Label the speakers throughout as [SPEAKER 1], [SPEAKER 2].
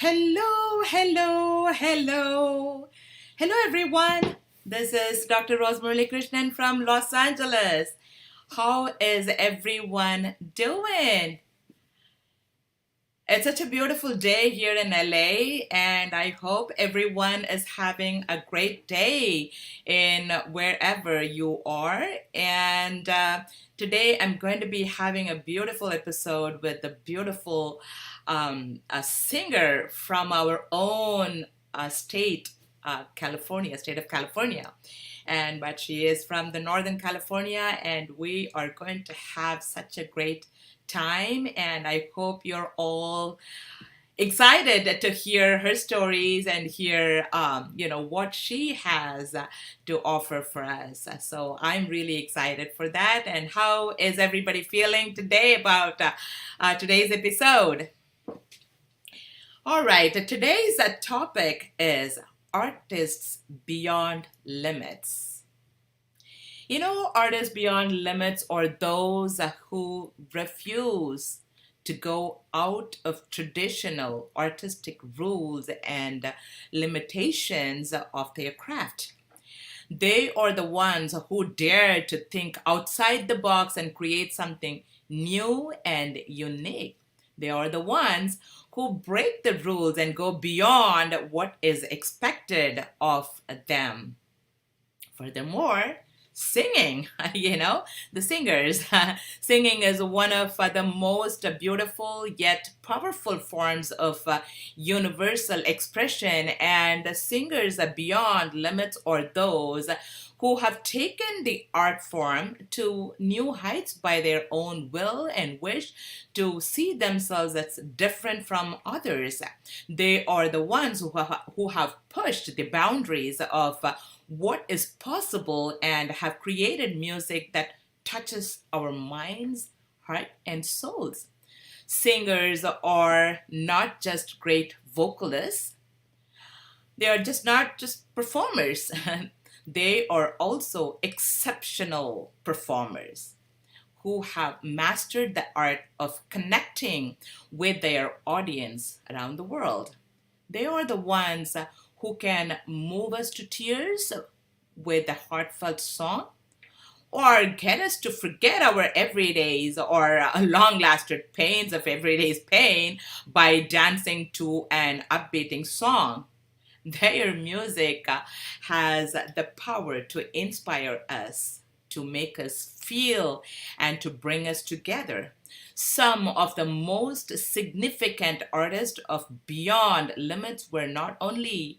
[SPEAKER 1] Hello, hello, hello. Hello, everyone. This is Dr. Muralikrishnan from Los Angeles. How is everyone doing? It's such a beautiful day here in LA, and I hope everyone is having a great day in wherever you are. And today I'm going to be having a beautiful episode with a beautiful a singer from our own state, state of California. But she is from the Northern California, and we are going to have such a great time, and I hope you're all excited to hear her stories and hear what she has to offer for us. So I'm really excited for that. And how is everybody feeling today about today's episode? All right, today's topic is artists beyond limits. Artists beyond limits are those who refuse to go out of traditional artistic rules and limitations of their craft. They are the ones who dare to think outside the box and create something new and unique. They are the ones who break the rules and go beyond what is expected of them. Furthermore, singing, the singers. Singing is one of the most beautiful yet powerful forms of universal expression, and singers beyond limits are those who have taken the art form to new heights by their own will and wish to see themselves as different from others. They are the ones who have pushed the boundaries of what is possible and have created music that touches our minds, heart, and souls. Singers are not just great vocalists, they are just not just performers. They are also exceptional performers who have mastered the art of connecting with their audience around the world. They are the ones who can move us to tears with a heartfelt song, or get us to forget our everydays or long lasting pains of everyday's pain by dancing to an upbeating song. Their music has the power to inspire us, to make us feel, and to bring us together. Some of the most significant artists of Beyond Limits were not only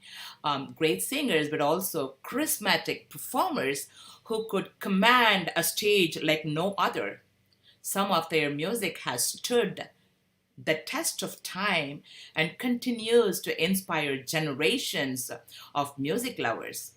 [SPEAKER 1] great singers, but also charismatic performers who could command a stage like no other. Some of their music has stood the test of time and continues to inspire generations of music lovers.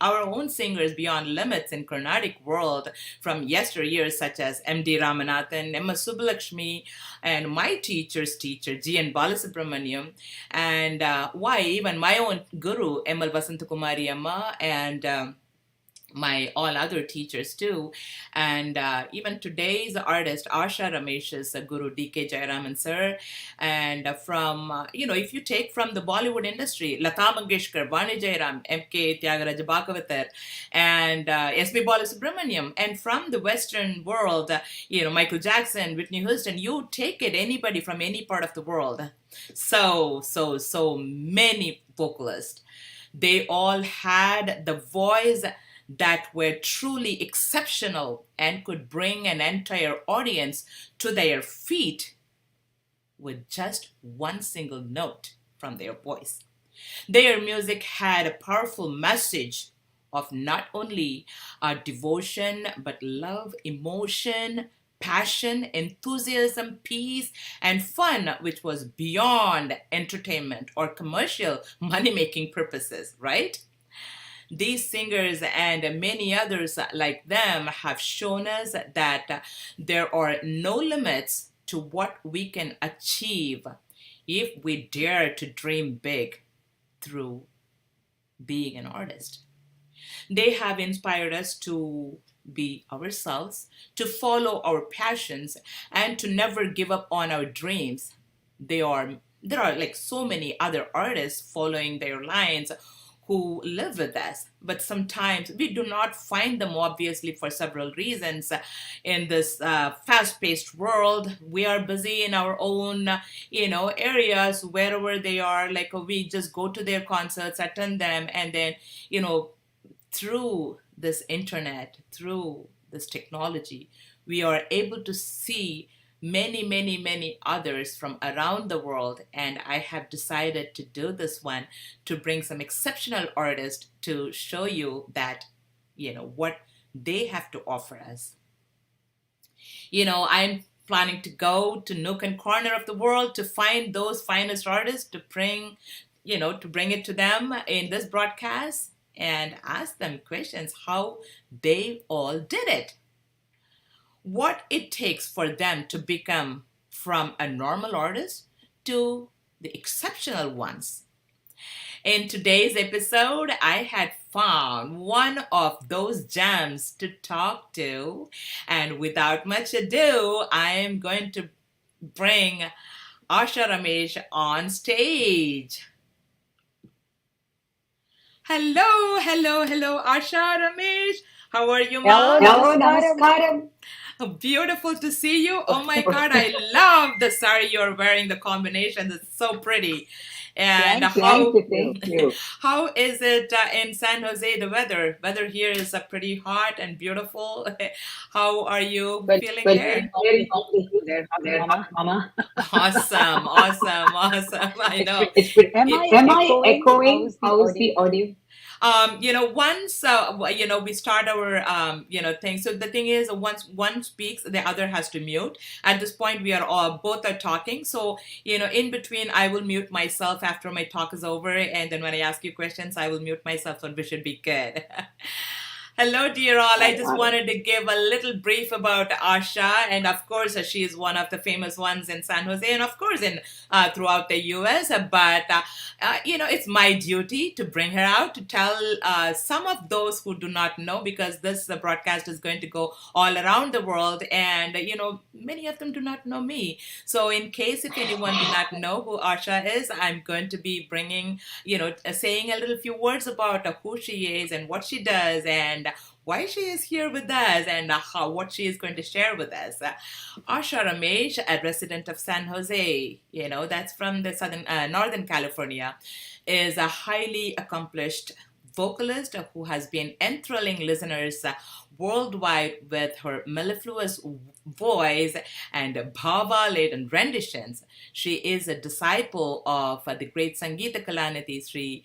[SPEAKER 1] Our own singers beyond limits in Carnatic world from yesteryears, such as M.D. Ramanathan, Emma Subbulakshmi, and my teacher's teacher, G.N. Balasubramaniam, and why even my own guru, M.L. Vasantakumari Amma, and my all other teachers too, and even today's artist Asha Ramesh's guru D.K. Jayaraman sir, and if you take from the Bollywood industry, Lata Mangeshkar, Vani Jayaram, M.K. Tyagaraja Bhagavatar, and S.B. Balasubramaniam, and from the Western world, Michael Jackson, Whitney Houston, you take it, anybody from any part of the world, so many vocalists, they all had the voice that were truly exceptional and could bring an entire audience to their feet with just one single note from their voice. Their music had a powerful message of not only devotion, but love, emotion, passion, enthusiasm, peace, and fun, which was beyond entertainment or commercial money making purposes, right? These singers and many others like them have shown us that there are no limits to what we can achieve if we dare to dream big through being an artist. They have inspired us to be ourselves, to follow our passions, and to never give up on our dreams. They are there are like so many other artists following their lines who live with us, but sometimes we do not find them, obviously for several reasons. In this fast-paced world, we are busy in our own areas, wherever they are. Like we just go to their concerts, attend them, and then you know through this internet, through this technology, we are able to see many, many, many others from around the world. And I have decided to do this one to bring some exceptional artists to show you that, what they have to offer us. I'm planning to go to nook and corner of the world to find those finest artists to bring it to them in this broadcast and ask them questions how they all did it, what it takes for them to become from a normal artist to the exceptional ones. In today's episode, I had found one of those gems to talk to, and without much ado, I am going to bring Asha Ramesh on stage. Hello, hello, hello, Asha Ramesh. How are you,
[SPEAKER 2] Hello,
[SPEAKER 1] ma'am?
[SPEAKER 3] Hello,
[SPEAKER 2] namaskaram.
[SPEAKER 3] namaskaram.
[SPEAKER 1] Beautiful to see you. Oh my God, I love the sari you're wearing. The combination is so pretty. And
[SPEAKER 2] Thank you.
[SPEAKER 3] Thank you.
[SPEAKER 1] how is it in San Jose? The weather here is pretty hot and beautiful. How are you
[SPEAKER 2] Well,
[SPEAKER 1] feeling
[SPEAKER 3] Well,
[SPEAKER 1] there?
[SPEAKER 3] very hot
[SPEAKER 2] there,
[SPEAKER 3] there,
[SPEAKER 2] Mama.
[SPEAKER 3] Mama.
[SPEAKER 1] Awesome, awesome, awesome. I know.
[SPEAKER 3] It's pretty.
[SPEAKER 2] Am
[SPEAKER 1] It,
[SPEAKER 2] I
[SPEAKER 3] Am I
[SPEAKER 2] echoing?
[SPEAKER 3] echoing?
[SPEAKER 2] How's the
[SPEAKER 3] How's
[SPEAKER 2] audio?
[SPEAKER 3] the audio?
[SPEAKER 1] Once we start our thing. So the thing is, once one speaks, the other has to mute. At this point, we are all both are talking. So in between, I will mute myself after my talk is over, and then when I ask you questions, I will mute myself. So we should be good. Hello, dear all. I just wanted to give a little brief about Asha, and of course, she is one of the famous ones in San Jose, and of course, in throughout the U.S. But it's my duty to bring her out to tell some of those who do not know, because this broadcast is going to go all around the world, and many of them do not know me. So, in case if anyone do not know who Asha is, I'm going to be bringing, saying a little few words about who she is and what she does and why she is here with us and what she is going to share with us. Asha Ramesh, a resident of San Jose, that's from the Northern California, is a highly accomplished vocalist who has been enthralling listeners worldwide with her mellifluous voice and bhava-laden renditions. She is a disciple of the great Sangeeta Kalanidhi Sri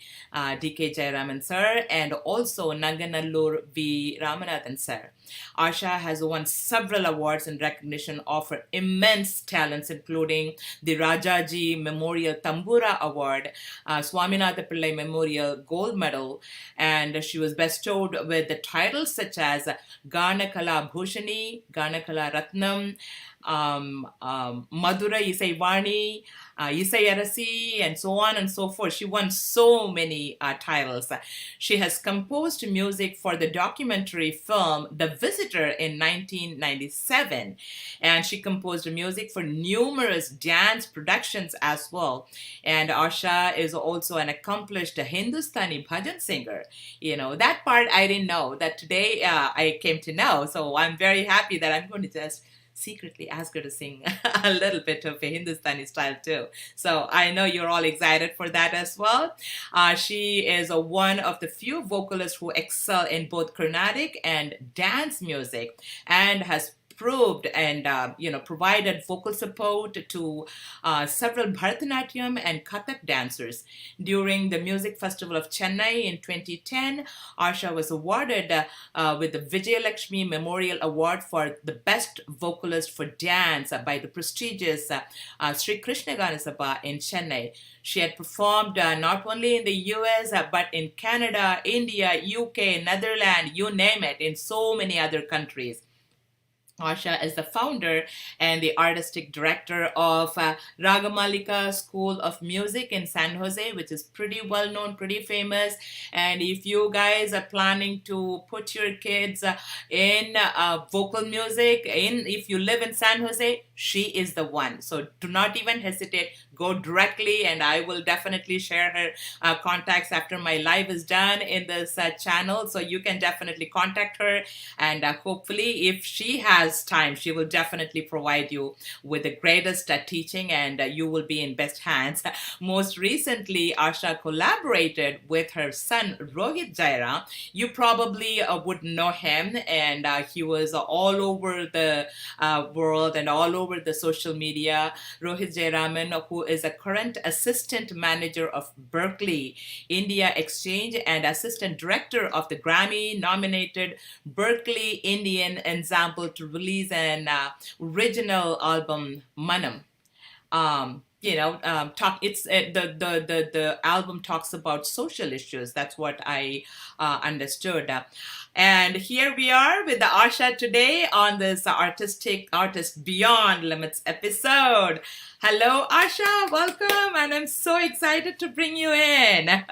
[SPEAKER 1] D.K. Jayaraman sir and also Nanganallur V. Ramanathan sir. Asha has won several awards in recognition of her immense talents, including the Rajaji Memorial Tambura Award, Swaminatha Pillai Memorial Gold Medal, and she was bestowed with the titles such as Ganakala Bhushani, Ganakala Ratnam, Madura Isaivani, Isayarasi, and so on and so forth. She won so many titles. She has composed music for the documentary film The Visitor in 1997, and she composed music for numerous dance productions as well. And Asha is also an accomplished Hindustani bhajan singer. That part I didn't know, that today I came to know. So I'm very happy that I'm going to just secretly ask her to sing a little bit of a Hindustani style too. So I know you're all excited for that as well. She is one of the few vocalists who excel in both Carnatic and dance music and has proved and provided vocal support to several Bharatanatyam and Kathak dancers. During the Music Festival of Chennai in 2010, Asha was awarded with the Vijayalakshmi Memorial Award for the Best Vocalist for Dance by the prestigious Sri Krishna Ganasabha in Chennai. She had performed not only in the US but in Canada, India, UK, Netherlands, you name it, in so many other countries. Asha is the founder and the artistic director of Ragamalika School of Music in San Jose, which is pretty well known, pretty famous. And if you guys are planning to put your kids in vocal music, if you live in San Jose, she is the one. So do not even hesitate. go directly, and I will definitely share her contacts after my live is done in this channel. So you can definitely contact her, and hopefully, if she has time, she will definitely provide you with the greatest teaching, and you will be in best hands. Most recently, Asha collaborated with her son Rohit Jaira. You probably would know him, and he was all over the world and all over the social media. Rohit Jairaman, who is a current assistant manager of Berkeley India Exchange and assistant director of the Grammy nominated Berkeley Indian Ensemble, to release an original album, Manam. Talk it's the album talks about social issues. That's what I understood. And here we are with the Asha today on this Artist Beyond Limits episode. Hello Asha, welcome, and I'm so excited to bring you in.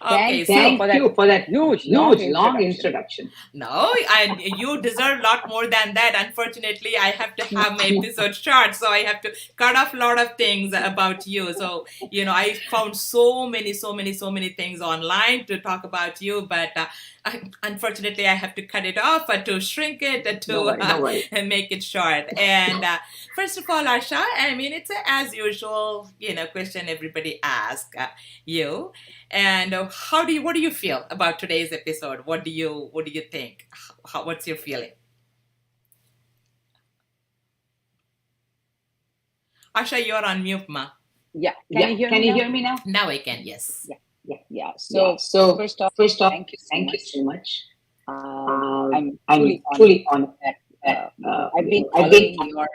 [SPEAKER 2] Okay, thank you for that huge, long introduction.
[SPEAKER 1] No, and you deserve a lot more than that. Unfortunately, I have to have my episode short, so I have to cut off a lot of things about you. So, I found so many things online to talk about you, but unfortunately, I have to cut it off to shrink it to make it short. And first of all, Asha, I mean, it's as usual, question everybody asks you. And what do you feel about today's episode? What do you think? What's your feeling? Asha, you're on mute, ma.
[SPEAKER 2] Yeah. Can you hear me now?
[SPEAKER 1] Now I can, yes.
[SPEAKER 2] Yeah. So first off, thank you so much. I'm truly honored that I've been following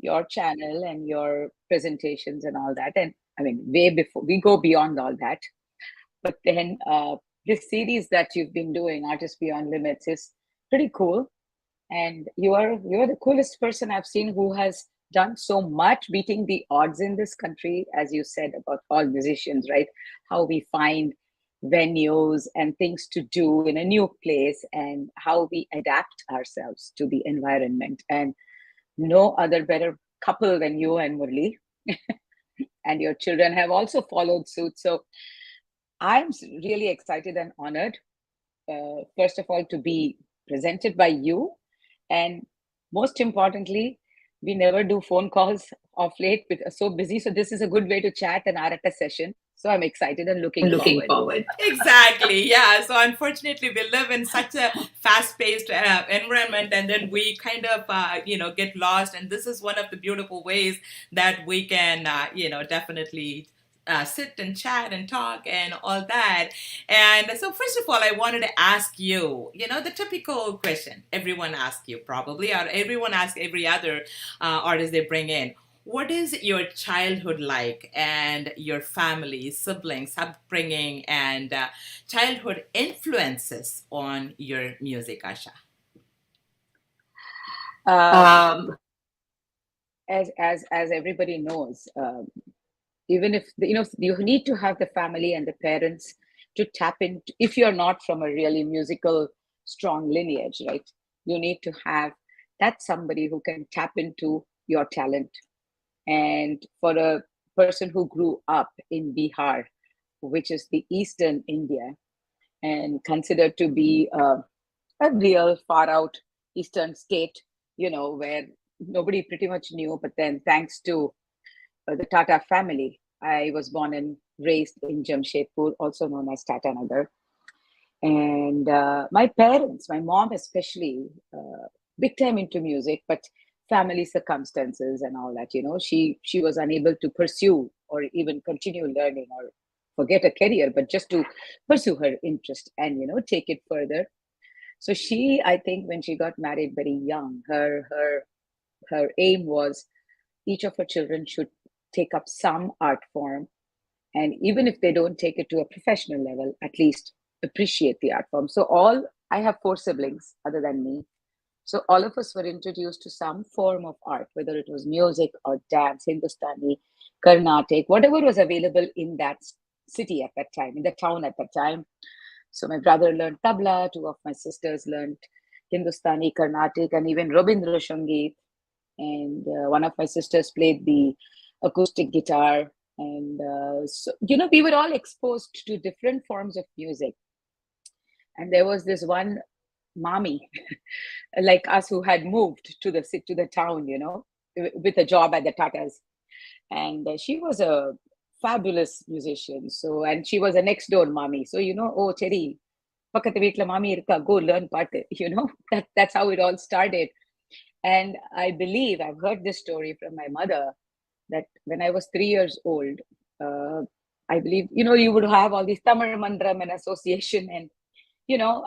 [SPEAKER 2] your channel and your presentations and all that. And I mean, way before, we go beyond all that. But then this series that you've been doing, Artists Beyond Limits, is pretty cool. And you're the coolest person I've seen who has done so much, beating the odds in this country, as you said about all musicians, right? How we find venues and things to do in a new place, and how we adapt ourselves to the environment. And no other better couple than you and Murli. And your children have also followed suit. So I'm really excited and honored, first of all, to be presented by you. And most importantly, we never do phone calls of late, we're so busy. So this is a good way to chat and are at a session. So I'm excited and looking forward.
[SPEAKER 1] Exactly. Yeah. So unfortunately, we live in such a fast-paced environment, and then we kind of, get lost. And this is one of the beautiful ways that we can, definitely sit and chat and talk and all that. And so, first of all, I wanted to ask you, the typical question everyone asks you, probably, or everyone asks every other artist they bring in. What is your childhood like, and your family, siblings, upbringing, and childhood influences on your music, Asha?
[SPEAKER 2] As everybody knows, even if you need to have the family and the parents to tap into. If you're not from a really musical strong lineage, right, you need to have that somebody who can tap into your talent. And for a person who grew up in Bihar, which is the eastern India, and considered to be a real far out eastern state, where nobody pretty much knew, but then thanks to the Tata family, I was born and raised in Jamshedpur, also known as Tata Nagar. And my parents, my mom especially, big time into music, but family circumstances and all that, she was unable to pursue or even continue learning or forget a career, but just to pursue her interest and, take it further. So I think when she got married very young, her aim was each of her children should take up some art form, and even if they don't take it to a professional level, at least appreciate the art form. So I have 4 siblings other than me, so all of us were introduced to some form of art, whether it was music or dance, Hindustani, Carnatic, whatever was available in that city at that time, in the town at that time. So my brother learned tabla, 2 of my sisters learned Hindustani, Carnatic, and even Rabindra Sangeet. And one of my sisters played the acoustic guitar. And so, we were all exposed to different forms of music. And there was this one mommy like us who had moved to the town, with a job at the Tatas. And she was a fabulous musician. So, and she was a next door mommy. So, oh, Cherry, pakathu veetla mommy irka, go learn paatu, that's how it all started. And I believe I've heard this story from my mother that when I was 3 years old, uh, I believe, you would have all these Tamil Mandram and association, and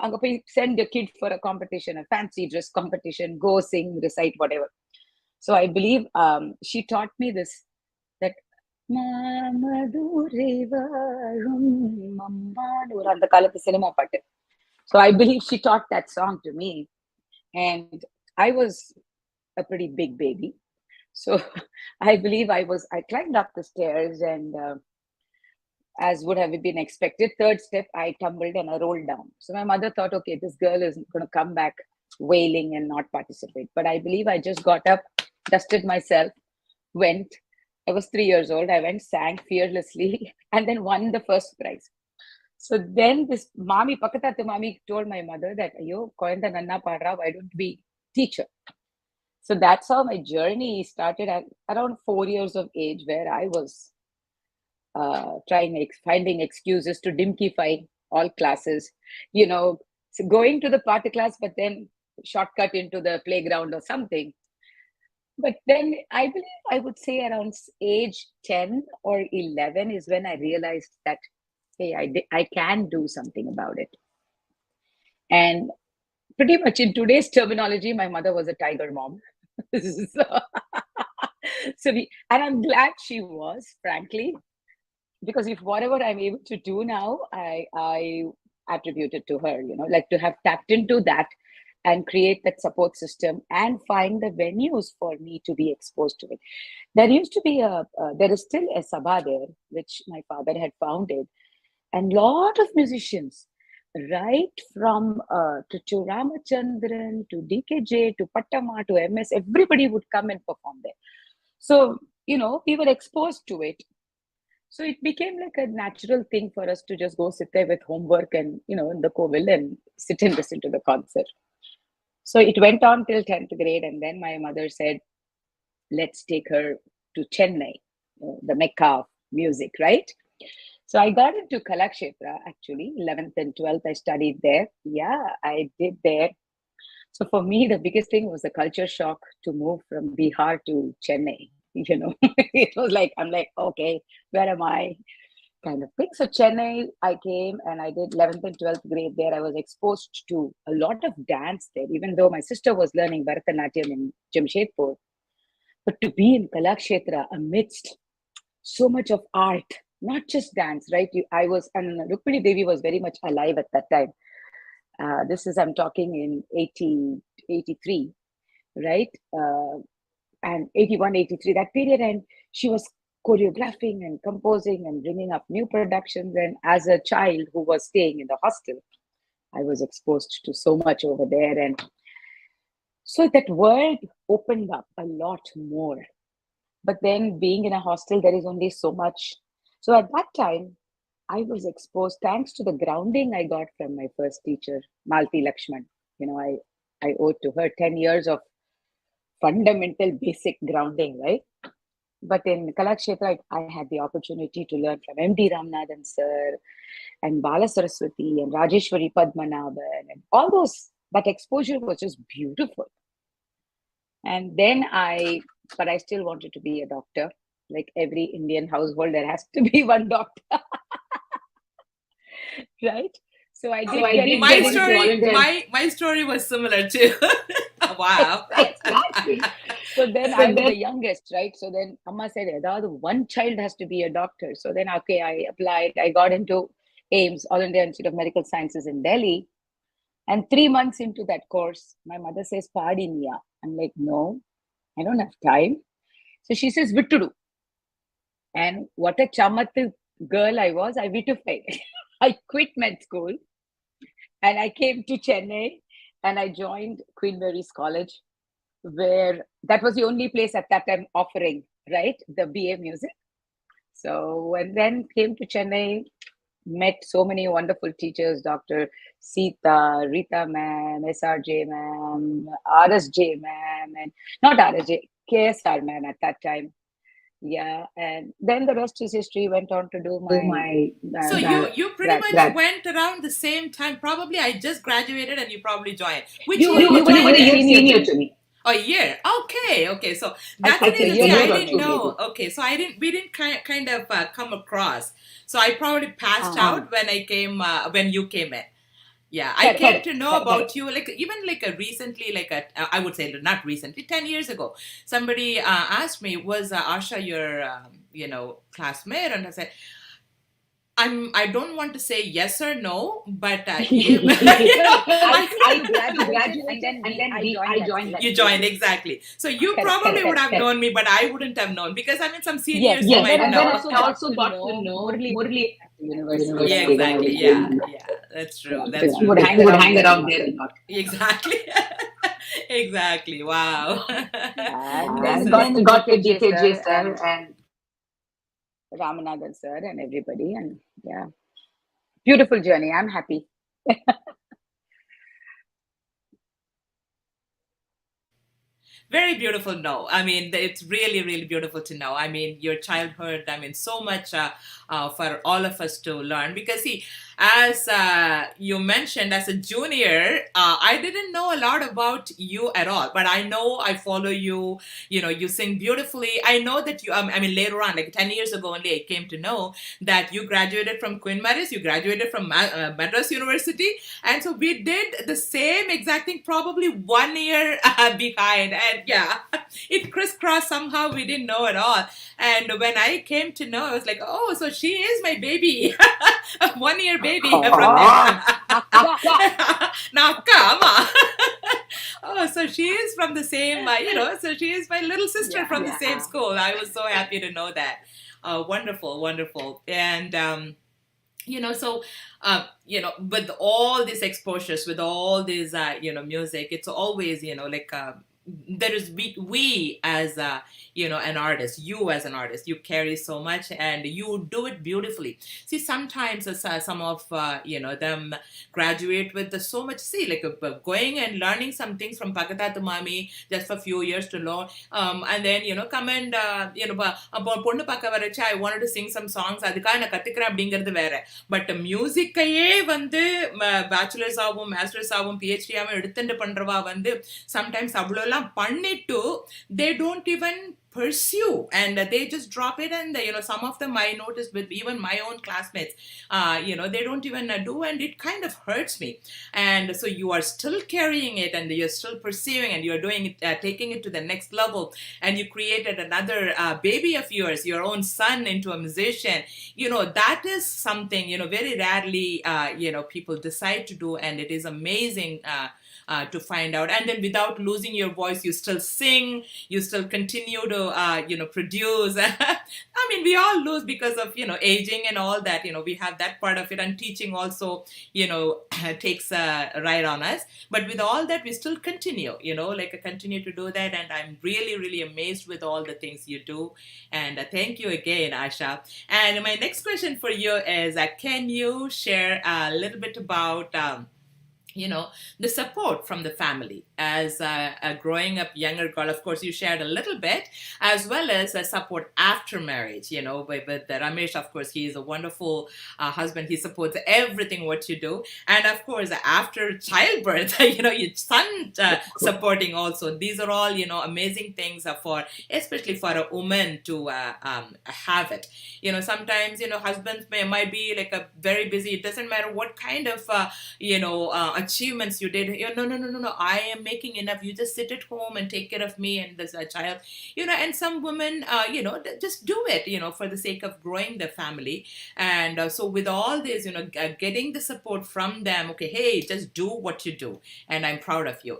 [SPEAKER 2] அங்க போய் send your kid for a competition, a fancy dress competition, go sing, recite, whatever. So I believe she taught me this, that மாமதுரை வாழும் அம்மான்னு ஒரு அந்த காலத்து cinema பாட்டு. So I believe she taught that song to me. And I was a pretty big baby. So I believe I climbed up the stairs, and as would have been expected, third step, I tumbled and I rolled down. So my mother thought, okay, this girl is going to come back wailing and not participate. But I believe I just got up, dusted myself, went. I was 3 years old. I went, sang fearlessly, and then won the first prize. So then this mommy, Pakatatu mommy, told my mother that, Ayo, koyanda nanna padra, why don't we teach her? So that's how my journey started at around 4 years of age, where I was finding excuses to dimkify all classes, so going to the party class, but then shortcut into the playground or something. But then I believe I would say around age 10 or 11 is when I realized that, hey, I can do something about it. And pretty much in today's terminology, my mother was a tiger mom. so, and I'm glad she was, frankly, because if whatever I'm able to do now, I attribute it to her, like to have tapped into that and create that support system and find the venues for me to be exposed to it. There used to be there is still a sabha there, which my father had founded, and lot of musicians, right from to Ramachandran, to DKJ, to Pattama, to MS, everybody would come and perform there. So, we were exposed to it. So it became like a natural thing for us to just go sit there with homework and, in the Kovil and sit and listen to the concert. So it went on till 10th grade. And then my mother said, let's take her to Chennai, the Mecca of music, right? So I got into Kalakshetra, actually. 11th and 12th, I studied there. Yeah, I did there. So for me, the biggest thing was the culture shock to move from Bihar to Chennai. It was like, I'm like, okay, where am I? Kind of thing. So Chennai, I came and I did 11th and 12th grade there. I was exposed to a lot of dance there, even though my sister was learning Bharatanatyam in Jamshedpur. But to be in Kalakshetra amidst so much of art, not just dance, right? And Rukmini Devi was very much alive at that time. I'm talking in 83, right? And 81, 83, that period. And she was choreographing and composing and bringing up new productions. And as a child who was staying in the hostel, I was exposed to so much over there. And so that world opened up a lot more. But then being in a hostel, there is only so much. So at that time, I was exposed, thanks to the grounding I got from my first teacher, Malti Lakshman. I owed to her 10 years of fundamental basic grounding, right? But in Kalakshetra, I had the opportunity to learn from M.D. Ramanathan sir and Bala Saraswati and Rajeshwari Padmanabhan and all those. That exposure was just beautiful. And then but I still wanted to be a doctor. Like every Indian household, there has to be one doctor. Right? So I did get into
[SPEAKER 1] my story. My story was similar too. Wow.
[SPEAKER 2] Exactly. So then I was the youngest, right? So then Amma said, one child has to be a doctor. So then, okay, I applied. I got into AIMS, All India Institute of Medical Sciences in Delhi. And 3 months into that course, my mother says, Padi Nia. I'm like, no, I don't have time. So she says, Vittudu. And what a chamat girl I was, I vitufied. I quit med school and I came to Chennai and I joined Queen Mary's College, where that was the only place at that time offering right? The BA music. So, and then came to Chennai, met so many wonderful teachers, Dr. Sita, Rita ma'am, SRJ ma'am, RSJ ma'am, and not RSJ, KSR ma'am at that time. Yeah, and then the rest is history. Went on to do my
[SPEAKER 1] So you pretty
[SPEAKER 2] grad.
[SPEAKER 1] much went around the same time. Probably I just graduated and you probably joined. Which year
[SPEAKER 2] You
[SPEAKER 1] you
[SPEAKER 2] were a
[SPEAKER 1] joined
[SPEAKER 2] year
[SPEAKER 1] in?
[SPEAKER 2] senior to me.
[SPEAKER 1] A year. Okay, okay. So
[SPEAKER 2] I
[SPEAKER 1] that's the
[SPEAKER 2] think a
[SPEAKER 1] reason.
[SPEAKER 2] year
[SPEAKER 1] See, I
[SPEAKER 2] more or
[SPEAKER 1] didn't
[SPEAKER 2] two maybe.
[SPEAKER 1] know. Okay, so I didn't. We didn't kind of come across. So I probably passed out when I came when you came in. Yeah, I came to know about you like even like a recently, like a I would say not recently, 10 years ago. Somebody asked me, "Was Asha your classmate?" And I said, I don't want to say yes or no, but
[SPEAKER 2] I graduated and then I joined that same
[SPEAKER 1] you
[SPEAKER 2] year.
[SPEAKER 1] joined exactly. So you probably would have known me, but I wouldn't have known because I mean some
[SPEAKER 2] Yes,
[SPEAKER 1] seniors you
[SPEAKER 2] and then
[SPEAKER 1] might
[SPEAKER 2] I
[SPEAKER 1] know.
[SPEAKER 2] also got to know Murali University
[SPEAKER 1] Yeah,
[SPEAKER 2] when I was
[SPEAKER 1] exactly.
[SPEAKER 2] going.
[SPEAKER 1] Yeah, yeah, that's true.
[SPEAKER 2] Because
[SPEAKER 1] That's
[SPEAKER 2] he
[SPEAKER 1] true.
[SPEAKER 2] would hang around there a lot.
[SPEAKER 1] Exactly. Exactly. Wow.
[SPEAKER 2] And
[SPEAKER 1] This
[SPEAKER 2] then
[SPEAKER 1] is
[SPEAKER 2] got to DKJ sir and Ramanathan sir and everybody. And yeah, beautiful journey. I'm happy.
[SPEAKER 1] very beautiful. No, I mean it's really, really beautiful to know. I mean your childhood. I mean so much for all of us to learn because see, as you mentioned, as a junior, I didn't know a lot about you at all. But I know I follow you. You know, you sing beautifully. I know that you. I mean later on, like 10 years ago, only I came to know that you graduated from Queen Mary's. You graduated from Madras University, and so we did the same exact thing, probably 1 year behind. And yeah, it crisscrossed somehow. We didn't know at all. And when I came to know, I was like, oh, so she is my baby, a 1 year baby from him. Now, come on. Oh, so she is from the same, so she is my little sister from the same school. I was so happy to know that. Wonderful, wonderful. And, so with all these exposures, with all this music, it's always like there is we as an artist, you as an artist, you carry so much and you do it beautifully. See, sometimes some of them graduate with so much, see, like going and learning some things from Pakata to Mami just for a few years to learn, and then come and about பொண்ணு பார்க்க வரச்சு I wanted to sing some songs, அதுக்காக நான் கத்துக்கிறேன் அப்படிங்கிறது வேற. But மியூசிக்கையே வந்து bachelors ஆகும், masters ஆகும், PhD ஆகும் எடுத்துட்டு பண்றவா வந்து சம்டைம்ஸ் அவ்வளோலாம் பண்ணிட்டு they don't even pursue and they just drop it. And some of them I noticed with even my own classmates, they don't even do, and it kind of hurts me. And so you are still carrying it and you're still pursuing and you're doing it, taking it to the next level, and you created another baby of yours, your own son, into a musician. That is something very rarely people decide to do, and it is amazing to find out. And then without losing your voice, you still sing, you still continue to produce. I mean, we all lose because of aging and all that. We have that part of it, and teaching also takes right on us. But with all that, we still continue, continue to do that. And I'm really, really amazed with all the things you do. And thank you again, Asha. And my next question for you is, can you share a little bit about the support from the family as a growing up younger girl? Of course, you shared a little bit, as well as support after marriage. With Ramesh, of course, he is a wonderful husband. He supports everything what you do, and of course, after childbirth, your son supporting also. These are all amazing things for, especially for a woman to have it. Sometimes husbands might be like a very busy. It doesn't matter what kind of achievements you did. No, I am making enough. You just sit at home and take care of me and this child. And some women just do it for the sake of growing the family. And so with all this, getting the support from them, okay, hey, just do what you do, and I'm proud of you.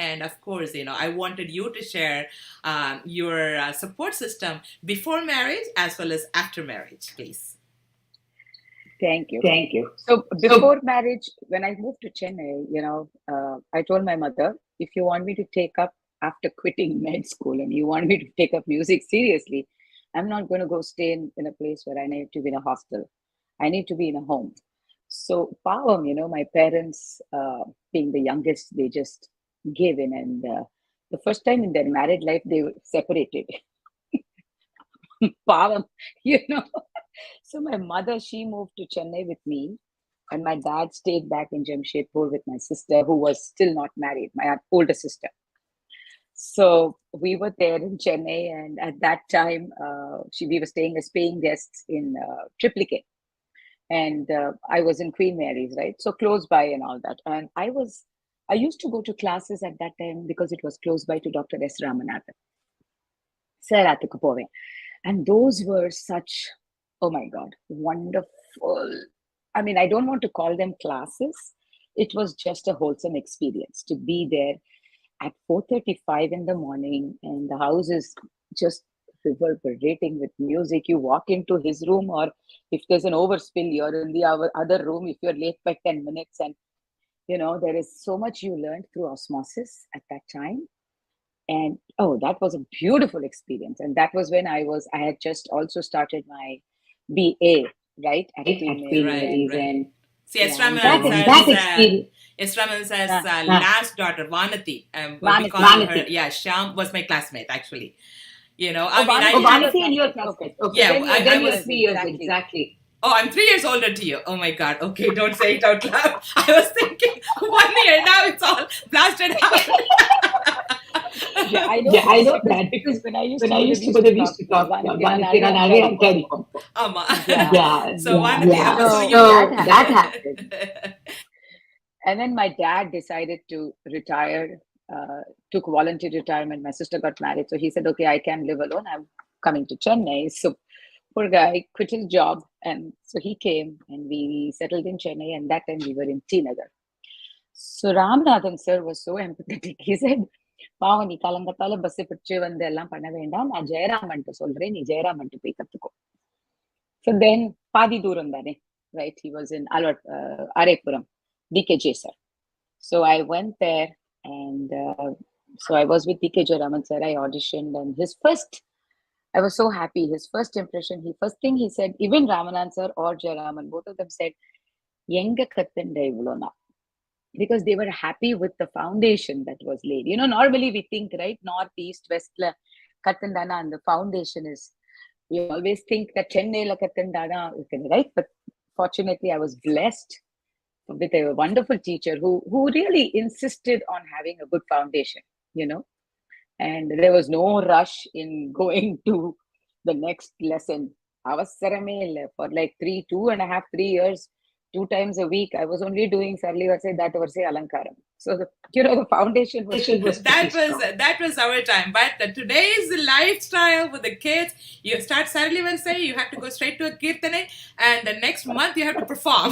[SPEAKER 1] And of course, I wanted you to share your support system before marriage as well as after marriage, please.
[SPEAKER 2] Thank you. So before marriage, when I moved to Chennai, I told my mother, if you want me to take up after quitting med school and you want me to take up music seriously, I'm not going to go stay in a place where I need to be in a hostel. I need to be in a home. So, Pavam, my parents, being the youngest, they just gave in. And the first time in their married life, they were separated. Pavam, you know. So, my mother, she moved to Chennai with me. And my dad stayed back in Jamshedpur with my sister, who was still not married, my older sister. So we were there in Chennai, and at that time, we were staying as paying guests in Triplicate, and I was in Queen Mary's, right? So close by and all that. And I used to go to classes at that time because it was close by to Dr. S. Ramanathan. Sir Athukku Pove. And those were such, oh my God, wonderful. I mean, I don't want to call them classes. It was just a wholesome experience to be there at 4:35 in the morning, and the house is just reverberating with music. You walk into his room, or if there's an overspill, you're in the other room if you're late by 10 minutes. And, there is so much you learned through osmosis at that time. And oh, that was a beautiful experience. And that was when I had just also started my BA, right, at Queen
[SPEAKER 1] Right,
[SPEAKER 2] Mary's.
[SPEAKER 1] right.
[SPEAKER 2] And
[SPEAKER 1] See,
[SPEAKER 2] yeah,
[SPEAKER 1] Esra
[SPEAKER 2] and that
[SPEAKER 1] Mills
[SPEAKER 2] experience.
[SPEAKER 1] last daughter, Vanati. We
[SPEAKER 2] Vanity.
[SPEAKER 1] call her, yeah, Sham was my classmate, actually.
[SPEAKER 2] Oh,
[SPEAKER 1] I mean, I
[SPEAKER 2] Vanity,
[SPEAKER 1] had,
[SPEAKER 2] your classmate. Okay. So
[SPEAKER 1] yeah,
[SPEAKER 2] then you're
[SPEAKER 1] I
[SPEAKER 2] 3 years
[SPEAKER 1] was,
[SPEAKER 2] exactly.
[SPEAKER 1] oh, I'm 3 years older to you. Oh my God. Okay, don't say it out loud. I was thinking 1 year, now it's all blasted out.
[SPEAKER 2] Yeah, I know
[SPEAKER 3] Yeah, I
[SPEAKER 2] that
[SPEAKER 3] know
[SPEAKER 2] because
[SPEAKER 3] that because
[SPEAKER 2] when I used
[SPEAKER 3] when
[SPEAKER 2] to
[SPEAKER 3] I
[SPEAKER 2] go, they
[SPEAKER 3] used to
[SPEAKER 2] used
[SPEAKER 3] go,
[SPEAKER 2] to
[SPEAKER 3] they used
[SPEAKER 2] talk
[SPEAKER 3] to talk
[SPEAKER 2] Vanitira
[SPEAKER 3] Vanity
[SPEAKER 2] Nare
[SPEAKER 3] Ranare
[SPEAKER 2] Ankari
[SPEAKER 3] and Terry
[SPEAKER 2] Pompo.
[SPEAKER 3] Pompo.
[SPEAKER 1] Ama.
[SPEAKER 2] Yeah.
[SPEAKER 1] So
[SPEAKER 3] Yeah,
[SPEAKER 1] Vanati,
[SPEAKER 3] yeah.
[SPEAKER 1] so
[SPEAKER 2] So
[SPEAKER 1] you,
[SPEAKER 2] that
[SPEAKER 3] That
[SPEAKER 2] happened.
[SPEAKER 3] happened.
[SPEAKER 2] And then my dad decided to retire, took voluntary retirement. My sister got married. So he said, okay, I can live alone. I'm coming to Chennai. So poor guy quit his job. And so he came and we settled in Chennai. And that time we were in T Nagar. So Ramanathan sir was so empathetic. He said, பாவம் நீ காலங்கத்தால bus பிடிச்சு வந்து எல்லாம் பண்ண வேண்டாம், நான் ஜெயராமன்ட்டு சொல்றேன், நீ ஜெயராமன்ட்டு போய் கத்துக்கோ. So then பாதி தூரம் தானே, right? He was in Arepuram, DKJ sir. So I went there, and so I was with DKJ Raman sir. I auditioned, and I was so happy. His first impression, first thing he said, even Ramanathan sir or Jayaraman, both of them said, "Yenga kattunda ivlona," because they were happy with the foundation that was laid. Normally we think, right, north, east, west, kattundana, and the foundation is. We always think that Chennai la kattundana, right? But fortunately, I was blessed with a wonderful teacher who really insisted on having a good foundation, you know. And there was no rush in going to the next lesson. Avasarame illa. For like 2.5, 3 years, 2 times a week, I was only doing Sarli Varse, that Varse Alankaram. So the foundation was
[SPEAKER 3] Station
[SPEAKER 2] pretty
[SPEAKER 3] was pretty strong.
[SPEAKER 1] that was our time. But today's lifestyle with the kids, you start Sarli say you have to go straight to a kirtane, and the next month you have to perform.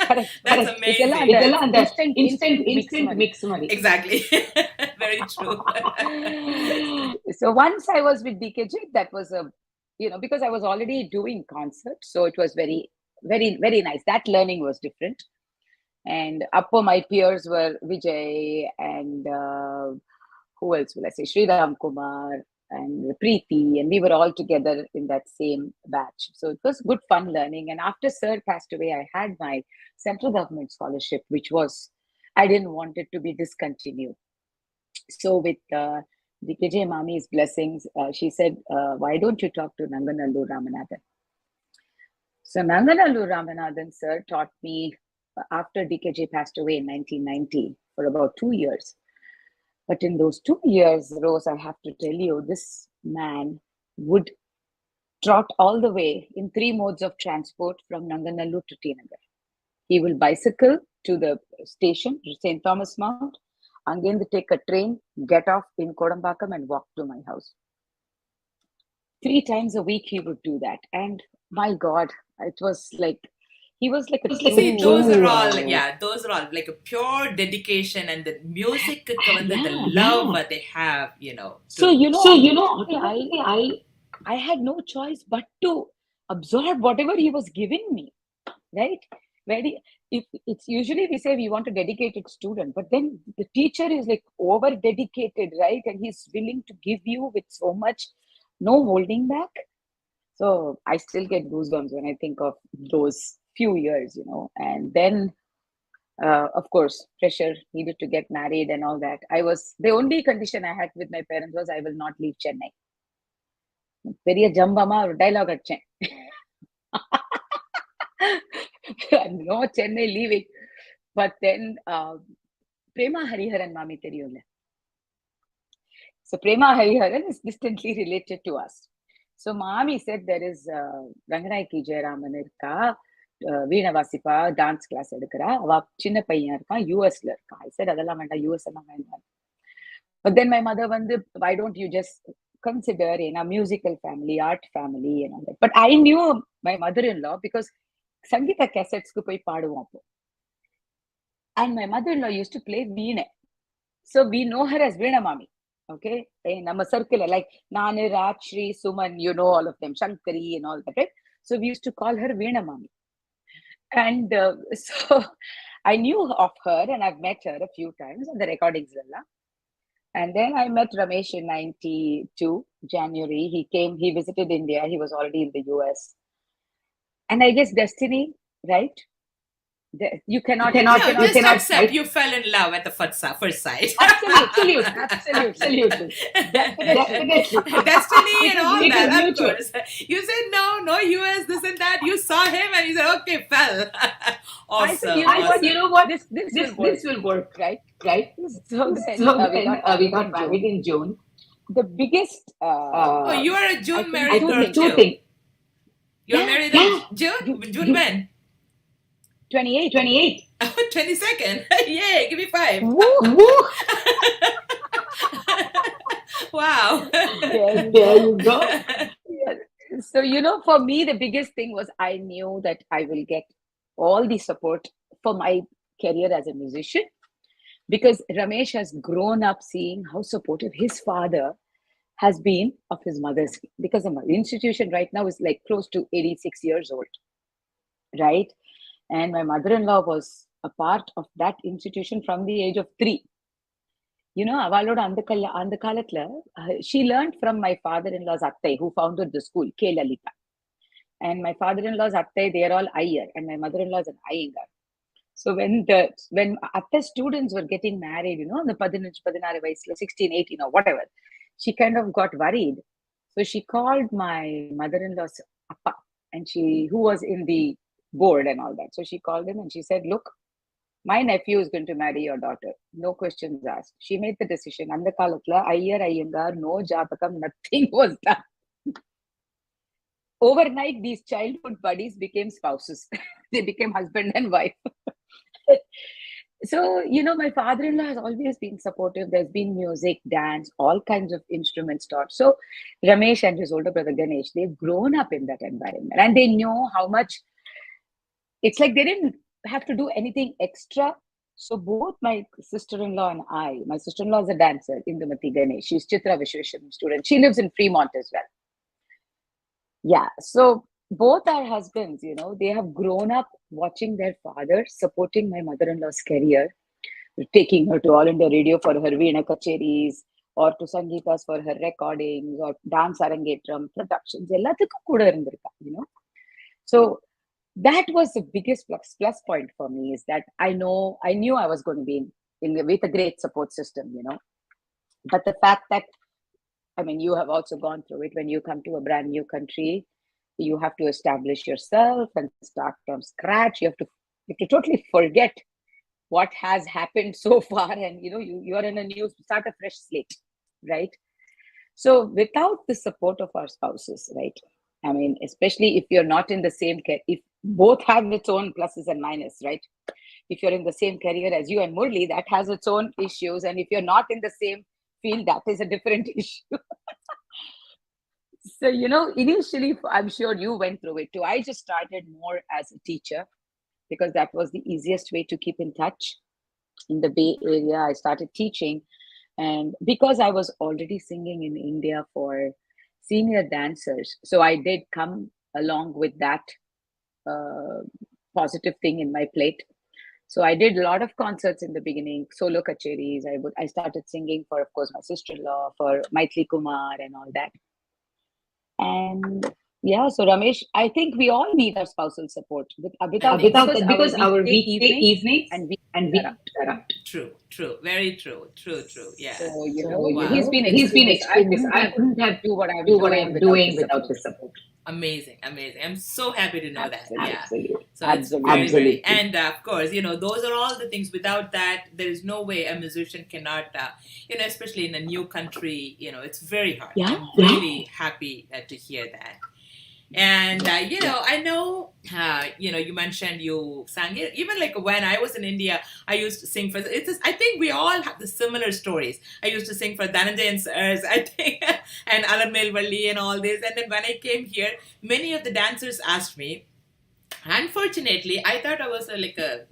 [SPEAKER 2] correct.
[SPEAKER 1] That's
[SPEAKER 3] Correct.
[SPEAKER 1] amazing.
[SPEAKER 3] Idella and
[SPEAKER 2] Instant mix
[SPEAKER 3] instant
[SPEAKER 2] money.
[SPEAKER 3] mix money.
[SPEAKER 1] Exactly. Very true.
[SPEAKER 2] So once I was with DKJ, that was because I was already doing concerts, so it was very, very, very nice. That learning was different. And upper my peers were Vijay and who else will I say? Sri Ram Kumar and Preeti, and we were all together in that same batch. So it was good fun learning. And after Sir passed away, I had my central government scholarship, which was, I didn't want it to be discontinued. So with DKJ Mami's blessings, she said, why don't you talk to Nanganallu Ramanathan? So Nanganallu Ramanathan sir taught me after DKJ passed away in 1990 for about 2 years. But in those 2 years, Rose, I have to tell you, this man would trot all the way in 3 modes of transport from Nanganallu to Tinagar. He will bicycle to the station, St. Thomas Mount, and then take a train, get off in Kodambakam and walk to my house. 3 times a week he would do that. And my God, it was like, he was like a true...
[SPEAKER 1] See, those are all like a pure dedication, and the music, the love that they have,
[SPEAKER 2] So,
[SPEAKER 3] I
[SPEAKER 2] I had no choice but to absorb whatever he was giving me, right? Very, if it's usually we say we want a dedicated student, but then the teacher is like over dedicated, right? And he's willing to give you with so much, no holding back. So I still get goosebumps when I think of those few years, And then, of course, pressure, needed to get married and all that. The only condition I had with my parents was I will not leave Chennai. பெரிய ஜம்பமா ஒரு dialogue அடிச்சேன். No Chennai leaving. But then Prema Hariharan Mami தெரியும்ல. So Prema Hariharan is distantly related to us. So Mami said there is Ranganayaki Jayaraman இருக்கா, வீணை வாசிப்பா, dance class எடுக்கிறா, அவ சின்ன பையன் இருக்கான், யூஎஸ்ல இருக்கான். I said அதெல்லாம் வேண்டாம், யூஎஸ் எல்லாம் வேண்டாம். But then my mother why don't you just consider in a musical family, art family and all that. But I knew my mother-in-law because Sangeeta cassettes ku poi paaduvom. And my mother-in-law used to play veena. So we know her as Veena Mami. Okay? In our circle, like Nanu, Rachri, Suman, all of them, Shankari and all that, right? So we used to call her Veena Mami. And so I knew of her and I've met her a few times on the recordings. And then I met Ramesh in 92, January. He visited India. He was already in the US. And I guess destiny, right? You cannot
[SPEAKER 1] just accept you fell in love at the first sight.
[SPEAKER 2] Absolutely. Definitely.
[SPEAKER 1] Destiny and all that, of course. You said no, US, this and that. You saw him and you said, okay, fell. Awesome.
[SPEAKER 2] You know what? This will work, right? So then we got married in June. The biggest...
[SPEAKER 1] you are a June married girl
[SPEAKER 2] too.
[SPEAKER 1] You're married in June when?
[SPEAKER 2] 28.
[SPEAKER 1] 22nd. Yay, give me 5.
[SPEAKER 2] Woo.
[SPEAKER 1] Wow.
[SPEAKER 2] There you go. Yeah. So, for me, the biggest thing was I knew that I will get all the support for my career as a musician, because Ramesh has grown up seeing how supportive his father has been of his mother's, because the institution right now is like close to 86 years old, right? And my mother-in-law was a part of that institution from the age of 3. Avaloda அந்த காலத்துல she learned from my father-in-law's attai, who founded the school, K. Lalita. And my father-in-law's attai, they are all Iyer, and my mother-in-law is an Iyengar. So when atta students were getting married, the 16, 18 or whatever, she kind of got worried. So she called my mother-in-law's appa, and who was in the board and all that. So she called him and she said, look, my nephew is going to marry your daughter. No questions asked. She made the decision. And the kalatla, Iyengar, no jatakam, nothing was done. Overnight, these childhood buddies became spouses. They became husband and wife. So, my father-in-law has always been supportive. There's been music, dance, all kinds of instruments taught. So Ramesh and his older brother Ganesh, they've grown up in that environment. And they know how much, it's like they didn't have to do anything extra. So both my sister-in-law and my sister-in-law is a dancer, Indumati Ganesh. She's Chitra Vishweshwaram student. She lives in Fremont as well. Yeah. So both our husbands, they have grown up watching their father supporting my mother-in-law's career, taking her to All India Radio for her Veena Kacheris, or to Sangeeta's for her recordings, or dance arangetram productions. So that was the biggest plus point for me, is that I knew I was going to be with a great support system, But the fact that, you have also gone through it. When you come to a brand new country, you have to establish yourself and start from scratch. You have to totally forget what has happened so far, and you are in a new, start a fresh slate, right? So without the support of our spouses, right? Especially if you're not in the same care, if both have its own pluses and minuses, right? If you're in the same career as you and Murli, that has its own issues. And if you're not in the same field, that is a different issue. So, initially, I'm sure you went through it too. I just started more as a teacher because that was the easiest way to keep in touch. In the Bay Area, I started teaching. And because I was already singing in India for senior dancers, so I did come along with that positive thing in my plate. So I did a lot of concerts in the beginning, solo kacheris. I started singing for, of course, my sister-in-law, for Maithili Kumar and all that. And yeah, so Ramesh, I think we all need our spousal support. Without it,
[SPEAKER 3] without
[SPEAKER 2] because
[SPEAKER 3] that,
[SPEAKER 2] our
[SPEAKER 3] because our
[SPEAKER 2] weekday
[SPEAKER 3] weekday
[SPEAKER 2] evenings
[SPEAKER 3] evenings
[SPEAKER 2] and
[SPEAKER 3] and
[SPEAKER 2] weekends are
[SPEAKER 3] weekends
[SPEAKER 2] out.
[SPEAKER 3] are out.
[SPEAKER 1] True, very true. Yeah.
[SPEAKER 2] So,
[SPEAKER 3] So,
[SPEAKER 1] Wow.
[SPEAKER 2] he's been
[SPEAKER 3] he's been
[SPEAKER 2] extremely, I
[SPEAKER 3] extremely,
[SPEAKER 2] couldn't
[SPEAKER 3] I
[SPEAKER 2] have
[SPEAKER 3] couldn't have
[SPEAKER 2] do what I'm
[SPEAKER 3] do what
[SPEAKER 2] doing
[SPEAKER 3] I'm
[SPEAKER 2] without
[SPEAKER 3] doing
[SPEAKER 2] his
[SPEAKER 3] without
[SPEAKER 2] support.
[SPEAKER 3] his support.
[SPEAKER 1] Amazing. I'm so happy to know that.
[SPEAKER 2] Absolutely.
[SPEAKER 1] Yeah.
[SPEAKER 3] Absolutely.
[SPEAKER 1] So it's very,
[SPEAKER 2] Absolutely.
[SPEAKER 1] very, and of course, those are all the things. Without that, there is no way a musician cannot, especially in a new country, it's very hard.
[SPEAKER 2] Yeah.
[SPEAKER 1] I'm really happy to hear that. And I know you mentioned you sang it. Even like when I was in India, I used to sing for I think we all have the similar stories. I used to sing for Dhananjay and Sirs, I think, and Alarmel Valli and all this. And then when I came here, many of the dancers asked me. Unfortunately, I thought I was like a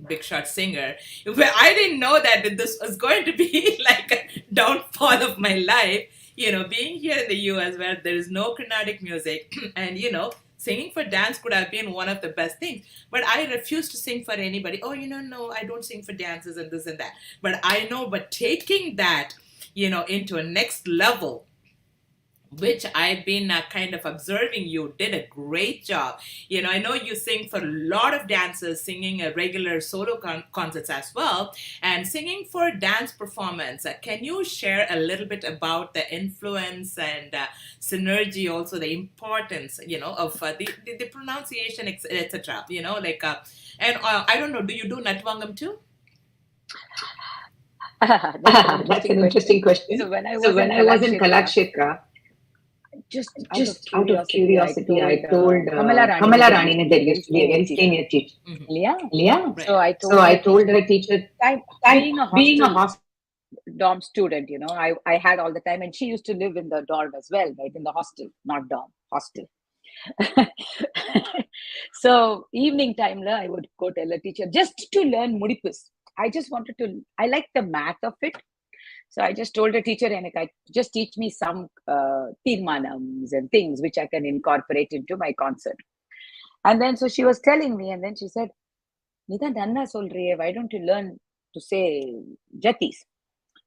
[SPEAKER 1] big shot singer. Well, I didn't know that this was going to be like a downfall of my life. Being here in the US where there is no Carnatic music, and singing for dance could have been one of the best things. But I refuse to sing for anybody. Oh, no, I don't sing for dances and this and that. But taking that, into a next level, which I've been kind of observing, you did a great job. I know you sing for a lot of dancers, singing a regular solo concerts as well, and singing for dance performance. Can you share a little bit about the influence and synergy, also the importance, of the pronunciation, etc. And I don't know, do you do Natvangam too?
[SPEAKER 2] That's an interesting question.
[SPEAKER 3] question.
[SPEAKER 2] So when I
[SPEAKER 3] So
[SPEAKER 2] was in
[SPEAKER 3] when I was in
[SPEAKER 2] Kalakshetra,
[SPEAKER 3] Kalakshetra,
[SPEAKER 2] just
[SPEAKER 3] just
[SPEAKER 2] out
[SPEAKER 3] out
[SPEAKER 2] of
[SPEAKER 3] of
[SPEAKER 2] curiosity,
[SPEAKER 3] curiosity,
[SPEAKER 2] I
[SPEAKER 3] I
[SPEAKER 2] told
[SPEAKER 3] told
[SPEAKER 2] Kamala
[SPEAKER 3] Kamala
[SPEAKER 2] Rani,
[SPEAKER 3] Rani
[SPEAKER 2] there
[SPEAKER 3] there
[SPEAKER 2] used
[SPEAKER 3] used
[SPEAKER 2] to
[SPEAKER 3] to
[SPEAKER 2] be
[SPEAKER 3] be
[SPEAKER 2] a
[SPEAKER 3] a
[SPEAKER 2] very
[SPEAKER 3] very
[SPEAKER 2] senior
[SPEAKER 3] senior
[SPEAKER 2] teacher.
[SPEAKER 3] teacher.
[SPEAKER 2] Yeah.
[SPEAKER 3] Yeah.
[SPEAKER 2] So I
[SPEAKER 3] So
[SPEAKER 2] told
[SPEAKER 3] I
[SPEAKER 2] her
[SPEAKER 3] told
[SPEAKER 2] teacher,
[SPEAKER 3] her teacher,
[SPEAKER 2] time,
[SPEAKER 3] time
[SPEAKER 2] being a
[SPEAKER 3] being a
[SPEAKER 2] hostel dorm student, I had all the time, and she used to live in the dorm as well, right? In the hostel, not dorm, hostel. So evening time, I would go tell a teacher just to learn mudipus. I liked the math of it. So I just told the teacher, and I just teach me some tirmanams and things which I can incorporate into my concert. And then so she was telling me, and then she said, Nidan Danna solriye, why don't you learn to say jatis?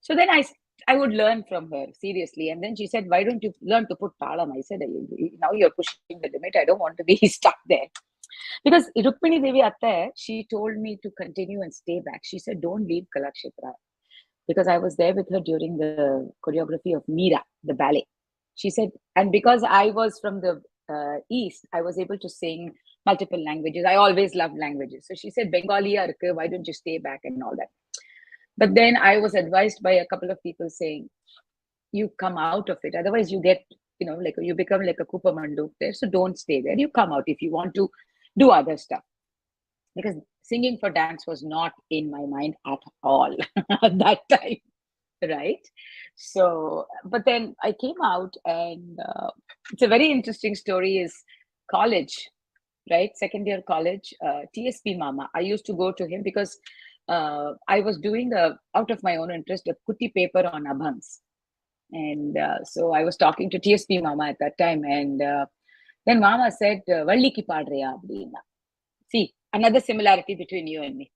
[SPEAKER 2] So then I would learn from her seriously. And then she said, why don't you learn to put talam? I said, now you're pushing the limit. I don't want to be stuck there. Because Rukmini Devi Atta, she told me to continue and stay back. She said, don't leave Kalakshetra. Because I was there with her during the choreography of Meera, the ballet. She said, and because I was from the East, I was able to sing multiple languages. I always loved languages. So she said, Bengali, why don't you stay back and all that? But then I was advised by a couple of people saying, you come out of it. Otherwise, you get, like you become like a Kupa Manduk there. So don't stay there. You come out if you want to do other stuff. Because singing for dance was not in my mind at all at that time. Right. So, but then I came out, and it's a very interesting story is college, right? Second year college, TSP Mama. I used to go to him because I was doing out of my own interest, a kuti paper on Abhangs. And so I was talking to TSP Mama at that time. And then Mama said, Valli ki paadreya abdina. See, another similarity between you and me.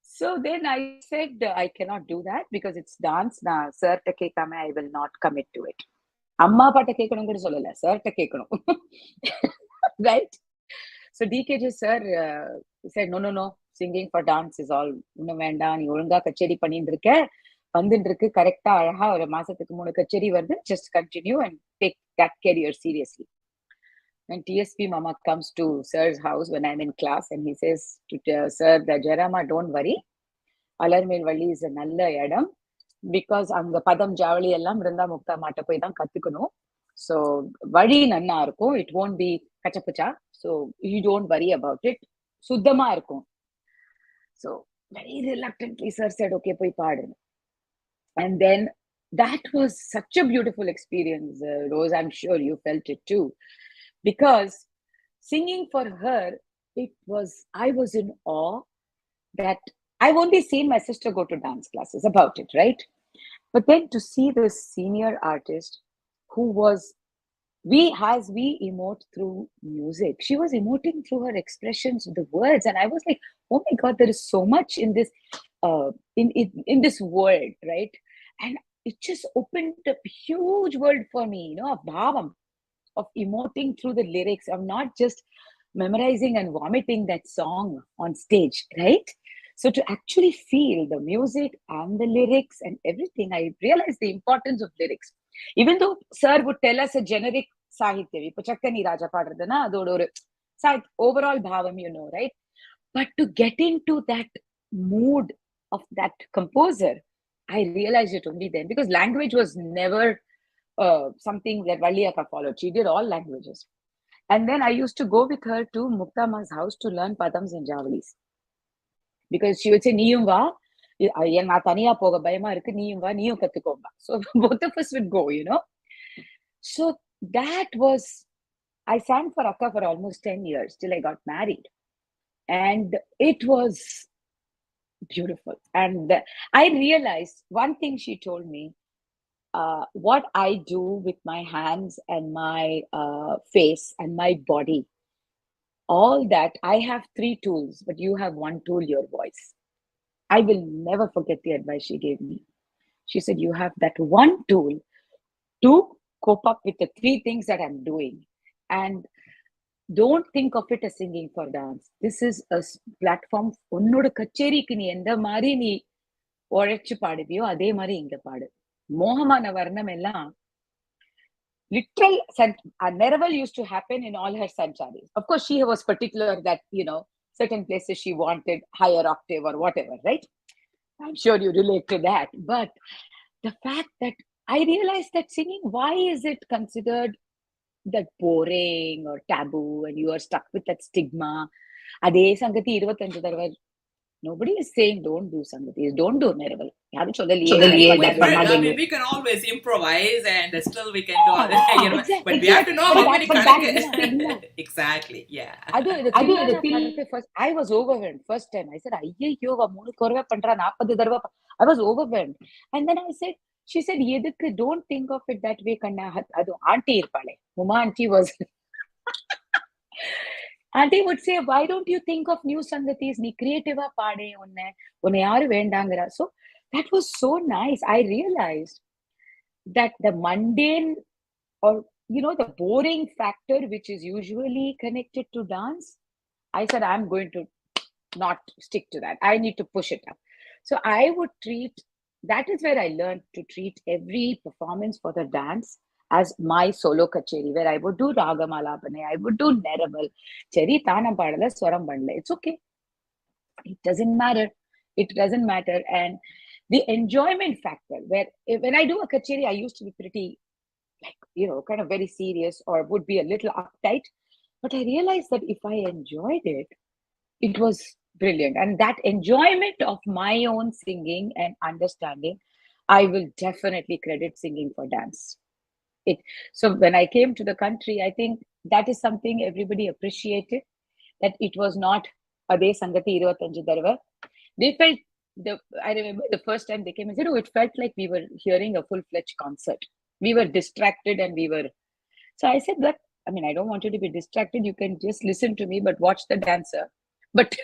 [SPEAKER 2] So then I said, I cannot do that because it's dance. Na sir ta kekame, I will not commit to it. Amma pata kekanum kuda sollala, sir ta kekanum. Right? So DKJ sir said, no, singing for dance is all. Unna venda, நீ ஒழுங்கா கச்சேரி பண்ணிட்டு இருக்க, வந்துட்டு இருக்கு கரெக்டா அழகா ஒரு மாசத்துக்கு 3 கச்சேரி வருது, just continue and take that career seriously. When TSP Mama comes to sir's house when I'm in class, and he says to sir, the Jarama, don't worry, Alarmel Valli is a நல்ல இடம், because அங்க பதம் ஜாவளி எல்லாம் இருந்தா முக்தா மாட்ட போய் தான் கத்துக்கணும். So வழி நன்னா இருக்கும், it won't be கச்சபச்சா, so you don't worry about it, சுத்தமா இருக்கும். So very reluctantly sir said, okay, போய் பாடு. And then that was such a beautiful experience, Rose. I'm sure you felt it too, because singing for her, I was in awe that I've only seen my sister go to dance classes about it, right? But then to see this senior artist who was as we emote through music, she was emoting through her expressions, the words, and I was like, oh my god, there is so much in this, in this world, right? And it just opened a huge world for me, of bhavam, of emoting through the lyrics, of not just memorizing and vomiting that song on stage, right? So to actually feel the music and the lyrics and everything, I realized the importance of lyrics. Even though sir would tell us a generic sahitya, இப்போ சக்கனி ராஜா பாடுறதுன்னா அதோட ஒரு overall bhavam, right? But to get into that mood of that composer, I realized it only then, because language was never something that Valliyaka followed. She did all languages. And then I used to go with her to Muktama's house to learn Padams and Javalis. Because she would say, நீயும் வா, நான் தனியா போக பயமா இருக்கு, நீயும் வா, நீயும் கத்துக்கோம்பா. So both of us would go, So that was, I sang for Akka for almost 10 years till I got married. And it was beautiful. And I realized one thing she told me, what I do with my hands and my face and my body, all that, I have 3 tools, but you have 1 tool, your voice. I will never forget the advice she gave me. She said, you have that 1 tool to cope up with the 3 things that I'm doing. And don't think of it as singing for dance. This is a platform. உன்னோட கச்சேரிக்கு நீ எந்த மாதிரி நீ உழைச்சு பாடுவியோ அதே மாதிரி இங்க பாடு. மோகமான வர்ணம் எல்லாம் literal Neraval used to happen in all her sancharis. Of course, she was particular that, certain places she wanted higher octave or whatever, right? I'm sure you relate to that. But the fact that I realized that singing, why is it considered that boring or taboo and you are stuck with that stigma? Adhe sangati 25 தடவை. Nobody is saying don't do sangatis, don't do Neraval. யாரும் சொல்லலையே that
[SPEAKER 1] I mean, we can always improvise and still we can do all
[SPEAKER 2] exactly,
[SPEAKER 1] but we have to know how many exactly, yeah.
[SPEAKER 2] First, I was overwhelmed first time. I said, ஐயோ மூணு குறவை பண்றா 40 தடவை. I was overwhelmed. And then she said, எதுக்கு, don't think of it that way கண்ணா. அது auntie இருப்பாளே, Uma auntie was auntie would say, why don't you think of new sangatis? நீ creative பாடே, உன்னை யாரு வேண்டாங்கறா. So that was so nice. I realized that the mundane or, the boring factor, which is usually connected to dance, I said, I'm going to not stick to that. I need to push it up. So I would that is where I learned to treat every performance for the dance as my solo kacheri, where I would do Ragamalapane, I would do Neraval. Cheri Tanam Padala, Swaram Bandla. It's okay. It doesn't matter. It doesn't matter. And the enjoyment factor, where when I do a kacheri, I used to be pretty, kind of very serious or would be a little uptight. But I realized that if I enjoyed it, it was brilliant. And that enjoyment of my own singing and understanding, I will definitely credit singing for dance. So when I came to the country, I think that is something everybody appreciated, that it was not Ade Sangati 25 தடவை. They felt, I remember the first time they came and said, it felt like we were hearing a full-fledged concert. We were distracted and so I said that, I don't want you to be distracted. You can just listen to me, but watch the dancer. But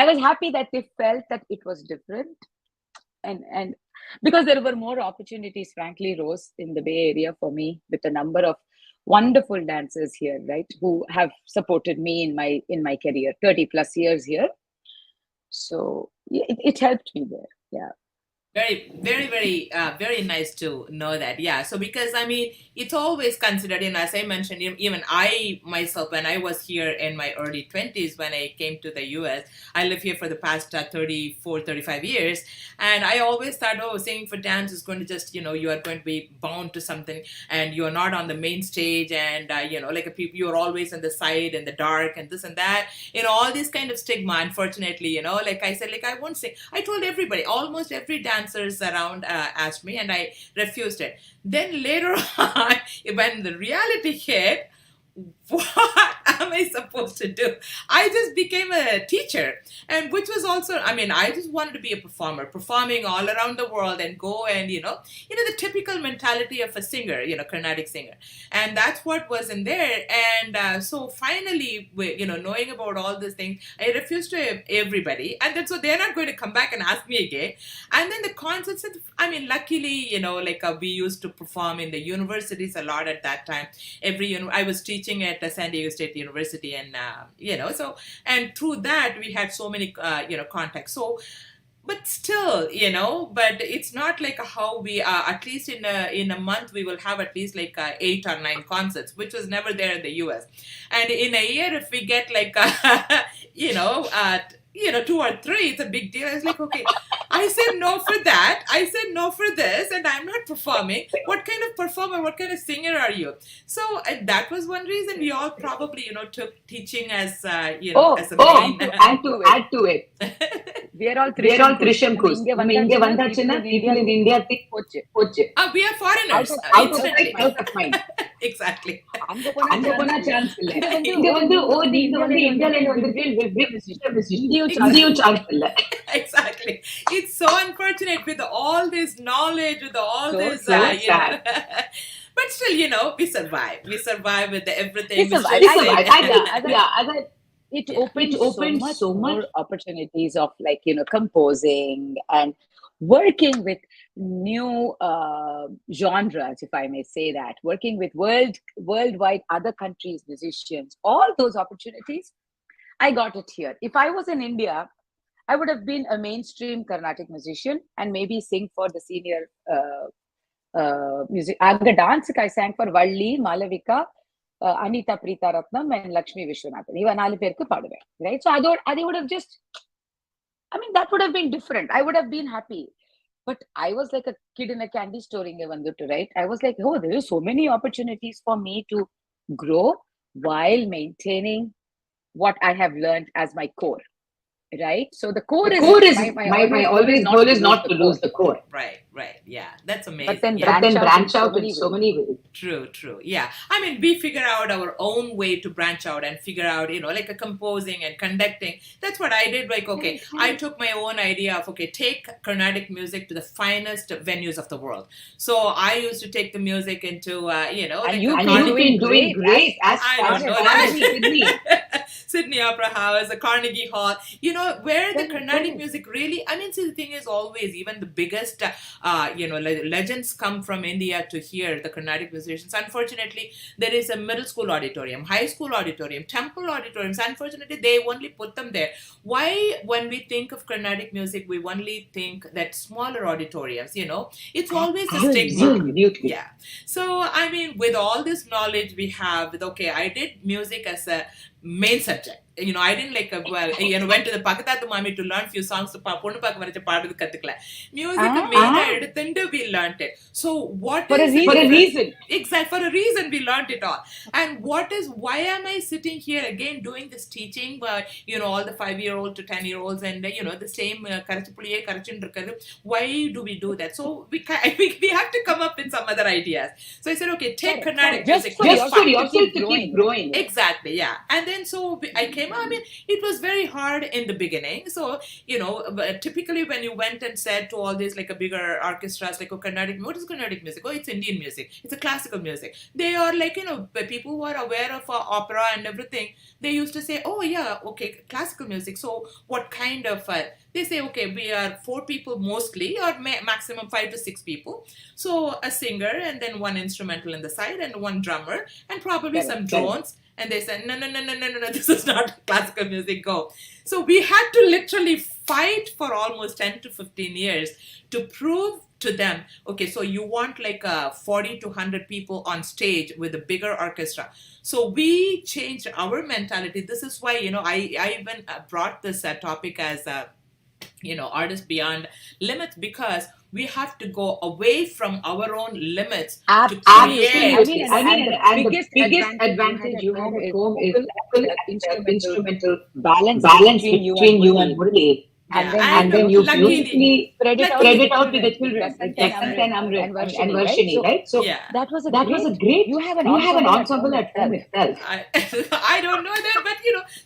[SPEAKER 2] I was happy that they felt that it was different. And because there were more opportunities, frankly, Rose, in the Bay Area for me, with a number of wonderful dancers here, right, who have supported me in my career, 30 plus years here. So it helped me there. Yeah.
[SPEAKER 1] Very, very, very nice to know that. Yeah. So because it's always considered, as I mentioned, even I myself, when I was here in my early 20s, when I came to the US, I live here for the past 34, 35 years. And I always thought, singing for dance is going to just, you are going to be bound to something and you're not on the main stage. And, like you're always on the side in the dark and this and that, all this kind of stigma, unfortunately, like I said, like I won't sing. I told everybody, almost every dancers around asked me, and I refused it. Then later on, when the reality hit, what am I supposed to do? I just became a teacher, and which was also, I mean, I just wanted to be a performer, performing all around the world and go and, the typical mentality of a singer, Carnatic singer. And that's what was in there. And so finally, knowing about all these things, I refused to everybody. And then so they're not going to come back and ask me again. And then the concerts, I mean, luckily, we used to perform in the universities a lot at that time. I was teaching at San Diego State University, and so, and through that we had so many contacts. So, but still, but it's not like how we at least in a month we will have at least like 8 or 9 concerts, which was never there in the US. And in a year, if we get like 2 or 3, it's a big deal. I was like, okay, I said no for that. I said no for this, and I'm not performing. What kind of performer, what kind of singer are you? So that was one reason we all probably, took teaching as, as a main.
[SPEAKER 3] Add to it.
[SPEAKER 2] We are all
[SPEAKER 3] Trisham Kus. India Vandachana, people in India think Poche.
[SPEAKER 1] We are foreigners.
[SPEAKER 3] Out of mind.
[SPEAKER 1] Exactly.
[SPEAKER 3] Chance
[SPEAKER 1] Exactly. It's so unfortunate with all this knowledge, with all this,
[SPEAKER 3] sad.
[SPEAKER 1] But still, we survive. We survive with everything.
[SPEAKER 2] It opens so much more opportunities of composing and working with new genres, if I may say that, working with worldwide other countries' musicians. All those opportunities, I got it here. If I was in India, I would have been a mainstream Carnatic musician and maybe sing for the senior music. At the dance, I sang for Valli, Malavika, Anita Preeta Ratnam, and Lakshmi Vishwanathan. Even 4 பேருக்கு பாடுவேன், right? So they would have just, I mean, that would have been different. I would have been happy. But I was like a kid in a candy store, right? I was like, oh, there are so many opportunities for me to grow while maintaining what I have learned as my core. Right, so the core is
[SPEAKER 3] my always goal is not to lose the core.
[SPEAKER 1] Right, yeah, that's amazing.
[SPEAKER 2] But then
[SPEAKER 1] branch
[SPEAKER 2] out in so many ways.
[SPEAKER 1] True, yeah. I mean, we figure out our own way to branch out and figure out, like a composing and conducting. That's what I did. Like, okay, I took my own idea of, okay, take Carnatic music to the finest venues of the world. So I used to take the music into,
[SPEAKER 2] and you've been doing great.
[SPEAKER 1] I don't know. Sydney Opera House, the Carnegie Hall, where the Carnatic music really, I mean, see, the thing is always, even the biggest, legends come from India to hear the Carnatic musicians. Unfortunately, there is a middle school auditorium, high school auditorium, temple auditoriums. Unfortunately, they only put them there. Why, when we think of Carnatic music, we only think that smaller auditoriums, it's always a stigma. Yeah. So, I mean, with all this knowledge we have, okay, I did music as a main subject. I didn't went to the Pakatatu Mami to learn few songs to Paponu Pakavaracha part of the Kathikla. Music we learned it. So what
[SPEAKER 2] for
[SPEAKER 1] is
[SPEAKER 2] a reason?
[SPEAKER 1] Exactly, for a reason we learned it all. And why am I sitting here again doing this teaching, all the 5-year-old to 10-year-olds and the same why do we do that? So we have to come up with some other ideas. So I said, okay, take Carnatic music.
[SPEAKER 3] Just for yourself to keep growing.
[SPEAKER 1] Exactly, yeah. And then so I came, I mean, it was very hard in the beginning. So, typically when you went and said to all these like a bigger orchestras, like, oh, Carnatic, what is Carnatic music? Oh, it's Indian music. It's a classical music. They are like, people who are aware of opera and everything, they used to say, oh yeah, okay, classical music. So what kind of, they say, okay, we are 4 people mostly, or maximum 5 to 6 people. So a singer and then 1 instrumental in the side and 1 drummer and probably some drones. And they said, no, this is not classical music, go. So we had to literally fight for almost 10 to 15 years to prove to them, okay, so you want like 40 to 100 people on stage with a bigger orchestra. So we changed our mentality. This is why, I even brought this topic as Artists Beyond Limits, because we have to go away from our own limits to create.
[SPEAKER 3] The biggest advantage you have at home is instrumental balance between you and Murali.
[SPEAKER 1] Yeah,
[SPEAKER 3] and then you
[SPEAKER 1] luckily,
[SPEAKER 3] beautifully
[SPEAKER 2] spread it out
[SPEAKER 3] spread
[SPEAKER 2] with
[SPEAKER 1] luckily,
[SPEAKER 3] it
[SPEAKER 2] the
[SPEAKER 3] out with the
[SPEAKER 2] children, with
[SPEAKER 3] children, with
[SPEAKER 2] Vasant and
[SPEAKER 3] Vasant
[SPEAKER 2] Amrit
[SPEAKER 3] and Amrit
[SPEAKER 2] and
[SPEAKER 3] and
[SPEAKER 2] Varshini, right?
[SPEAKER 3] Varshini,
[SPEAKER 2] So
[SPEAKER 3] right? So
[SPEAKER 1] yeah.
[SPEAKER 3] that was a great.
[SPEAKER 2] you have an
[SPEAKER 3] You have an
[SPEAKER 2] ensemble at home
[SPEAKER 3] ensemble at home
[SPEAKER 2] itself.
[SPEAKER 3] itself.
[SPEAKER 1] I, I don't know that, but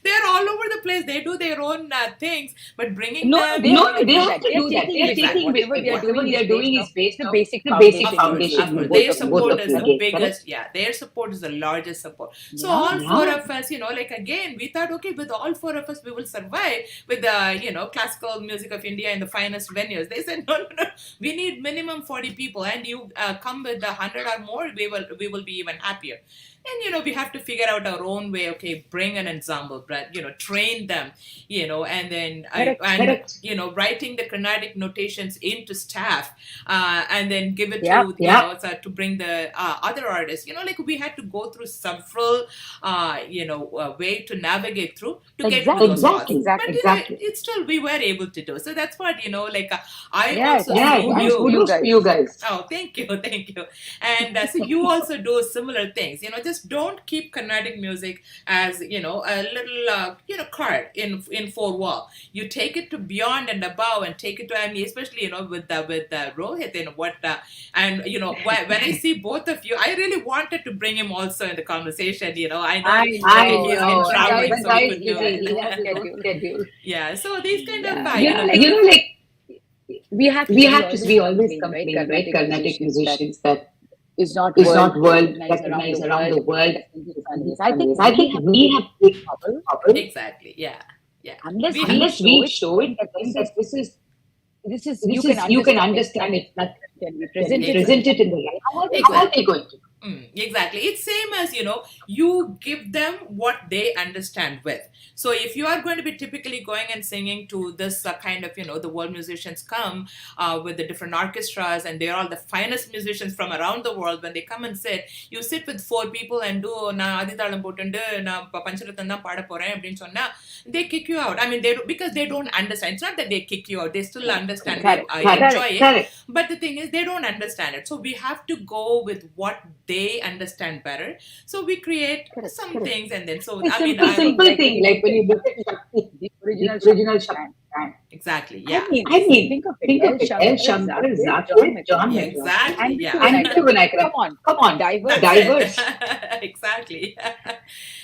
[SPEAKER 1] they're all over the place. They do their own things, but bringing
[SPEAKER 2] No, no,
[SPEAKER 1] them,
[SPEAKER 2] they have to
[SPEAKER 3] They
[SPEAKER 2] do
[SPEAKER 3] have
[SPEAKER 2] that.
[SPEAKER 3] to
[SPEAKER 2] They are
[SPEAKER 3] do that.
[SPEAKER 2] taking
[SPEAKER 3] They are
[SPEAKER 2] with it.
[SPEAKER 3] taking
[SPEAKER 1] exactly.
[SPEAKER 3] with
[SPEAKER 2] Whatever
[SPEAKER 3] it.
[SPEAKER 2] they are
[SPEAKER 3] Whatever
[SPEAKER 2] doing
[SPEAKER 3] they
[SPEAKER 2] is
[SPEAKER 3] are doing
[SPEAKER 2] based
[SPEAKER 3] is
[SPEAKER 2] off
[SPEAKER 3] based
[SPEAKER 2] the
[SPEAKER 3] off
[SPEAKER 2] basic
[SPEAKER 3] the basic
[SPEAKER 1] Of
[SPEAKER 2] foundation
[SPEAKER 1] course, of
[SPEAKER 3] foundation
[SPEAKER 1] course.
[SPEAKER 2] both
[SPEAKER 1] Their
[SPEAKER 2] of you
[SPEAKER 3] both
[SPEAKER 1] support
[SPEAKER 3] of
[SPEAKER 2] give,
[SPEAKER 1] is
[SPEAKER 3] you
[SPEAKER 1] the
[SPEAKER 2] correct?
[SPEAKER 3] give.
[SPEAKER 1] biggest, yeah. Their support is the largest support. So
[SPEAKER 2] Yeah.
[SPEAKER 1] all four of us, like again, we thought, okay, with all four of us, we will survive with the, classical music of India in the finest venues. They said, no, no, no, we need minimum 40 people, and you come with 100 or more, we will be even happier. And we have to figure out our own way. Okay, bring an ensemble, but train them, and then
[SPEAKER 2] Correct.
[SPEAKER 3] Correct.
[SPEAKER 1] writing the Carnatic notations into staff, and then give it
[SPEAKER 2] Yeah.
[SPEAKER 1] to to bring the other artists. Like we had to go through several way to navigate through to get to those spots.
[SPEAKER 3] Exactly.
[SPEAKER 1] But
[SPEAKER 2] Exactly.
[SPEAKER 1] it's still we were able to do. So that's what like I
[SPEAKER 2] Yes,
[SPEAKER 1] also
[SPEAKER 2] and
[SPEAKER 1] see
[SPEAKER 2] kudos to
[SPEAKER 1] you.
[SPEAKER 2] you
[SPEAKER 3] Kudos to
[SPEAKER 2] guys.
[SPEAKER 3] you guys.
[SPEAKER 1] Oh, thank you, thank you. And so you also do similar things. Just don't keep Carnatic music as a little card in four wall. You take it to beyond and above, and take it to, I mean, especially with Rohit and what and when I see both of you, I really wanted to bring him also in the conversation. I know
[SPEAKER 2] I
[SPEAKER 3] I
[SPEAKER 1] okay, he's been
[SPEAKER 2] know.
[SPEAKER 3] know.
[SPEAKER 1] traveling,
[SPEAKER 3] But
[SPEAKER 1] so we
[SPEAKER 3] guys,
[SPEAKER 1] could do
[SPEAKER 3] he has his own
[SPEAKER 2] Schedule.
[SPEAKER 3] schedule.
[SPEAKER 1] yeah. So these kind of
[SPEAKER 2] Yeah.
[SPEAKER 1] beautiful.
[SPEAKER 3] Like
[SPEAKER 2] We have to.
[SPEAKER 3] we
[SPEAKER 2] We
[SPEAKER 3] have to.
[SPEAKER 2] always
[SPEAKER 3] We always
[SPEAKER 2] complain, right?
[SPEAKER 3] complain, right?
[SPEAKER 2] Carnatic
[SPEAKER 3] Carnatic
[SPEAKER 2] musicians that
[SPEAKER 3] musicians that
[SPEAKER 2] is not
[SPEAKER 3] is
[SPEAKER 2] world
[SPEAKER 3] not world
[SPEAKER 2] recognized around the
[SPEAKER 3] recognized around
[SPEAKER 2] world.
[SPEAKER 3] the world.
[SPEAKER 2] I think
[SPEAKER 3] I
[SPEAKER 2] we
[SPEAKER 3] think
[SPEAKER 2] have
[SPEAKER 3] we have big
[SPEAKER 2] trouble
[SPEAKER 1] Exactly. Yeah. Yeah.
[SPEAKER 2] unless
[SPEAKER 1] We
[SPEAKER 2] we
[SPEAKER 3] unless
[SPEAKER 2] show
[SPEAKER 3] we
[SPEAKER 2] it,
[SPEAKER 3] show it
[SPEAKER 2] that
[SPEAKER 3] that
[SPEAKER 2] this is you
[SPEAKER 3] this
[SPEAKER 2] can
[SPEAKER 3] is you can
[SPEAKER 2] understand it,
[SPEAKER 3] understand it. That
[SPEAKER 2] can we
[SPEAKER 3] can
[SPEAKER 2] present
[SPEAKER 3] we
[SPEAKER 2] it in the
[SPEAKER 3] present
[SPEAKER 1] exactly.
[SPEAKER 3] it in
[SPEAKER 2] right
[SPEAKER 3] the
[SPEAKER 2] way?
[SPEAKER 3] right?
[SPEAKER 2] How are they
[SPEAKER 3] How
[SPEAKER 2] going
[SPEAKER 3] are
[SPEAKER 2] to?
[SPEAKER 3] they going to?
[SPEAKER 1] Exactly. It's same as you give them what they understand with. So if you are going to be typically going and singing to this kind of the world musicians come with the different orchestras, and they're all the finest musicians from around the world. When they come and sit, you sit with four people and do na adithalam potundu na pancharatham தான் பாட போறேன் அப்படின்னு சொன்னா they kick you out. I mean, because they don't understand. It's not that they kick you out. They still understand. They
[SPEAKER 2] Correct.
[SPEAKER 1] enjoy it.
[SPEAKER 3] Correct.
[SPEAKER 1] But the thing is, they don't understand it. So we have to go with what they understand better. So we create some things, and then so
[SPEAKER 2] A
[SPEAKER 1] I mean,
[SPEAKER 3] Simple thing like when you look at Shakti,
[SPEAKER 2] the
[SPEAKER 3] the
[SPEAKER 2] original
[SPEAKER 3] original
[SPEAKER 2] Shakti band.
[SPEAKER 3] Shakti.
[SPEAKER 1] exactly,
[SPEAKER 2] I
[SPEAKER 1] yeah,
[SPEAKER 2] mean,
[SPEAKER 3] I mean,
[SPEAKER 2] think of
[SPEAKER 3] think
[SPEAKER 2] it.
[SPEAKER 3] of
[SPEAKER 2] El
[SPEAKER 3] it. El
[SPEAKER 2] Shankar,
[SPEAKER 3] Shankar,
[SPEAKER 2] Zakir,
[SPEAKER 3] Zakir,
[SPEAKER 2] John
[SPEAKER 3] John
[SPEAKER 2] McEnroe,
[SPEAKER 1] exactly,
[SPEAKER 2] and
[SPEAKER 1] yeah.
[SPEAKER 3] and
[SPEAKER 2] Vinayakar.
[SPEAKER 3] Vinayakar.
[SPEAKER 2] Come on,
[SPEAKER 3] Come on,
[SPEAKER 2] diverse.
[SPEAKER 1] That's
[SPEAKER 3] diverse.
[SPEAKER 1] it. Exactly.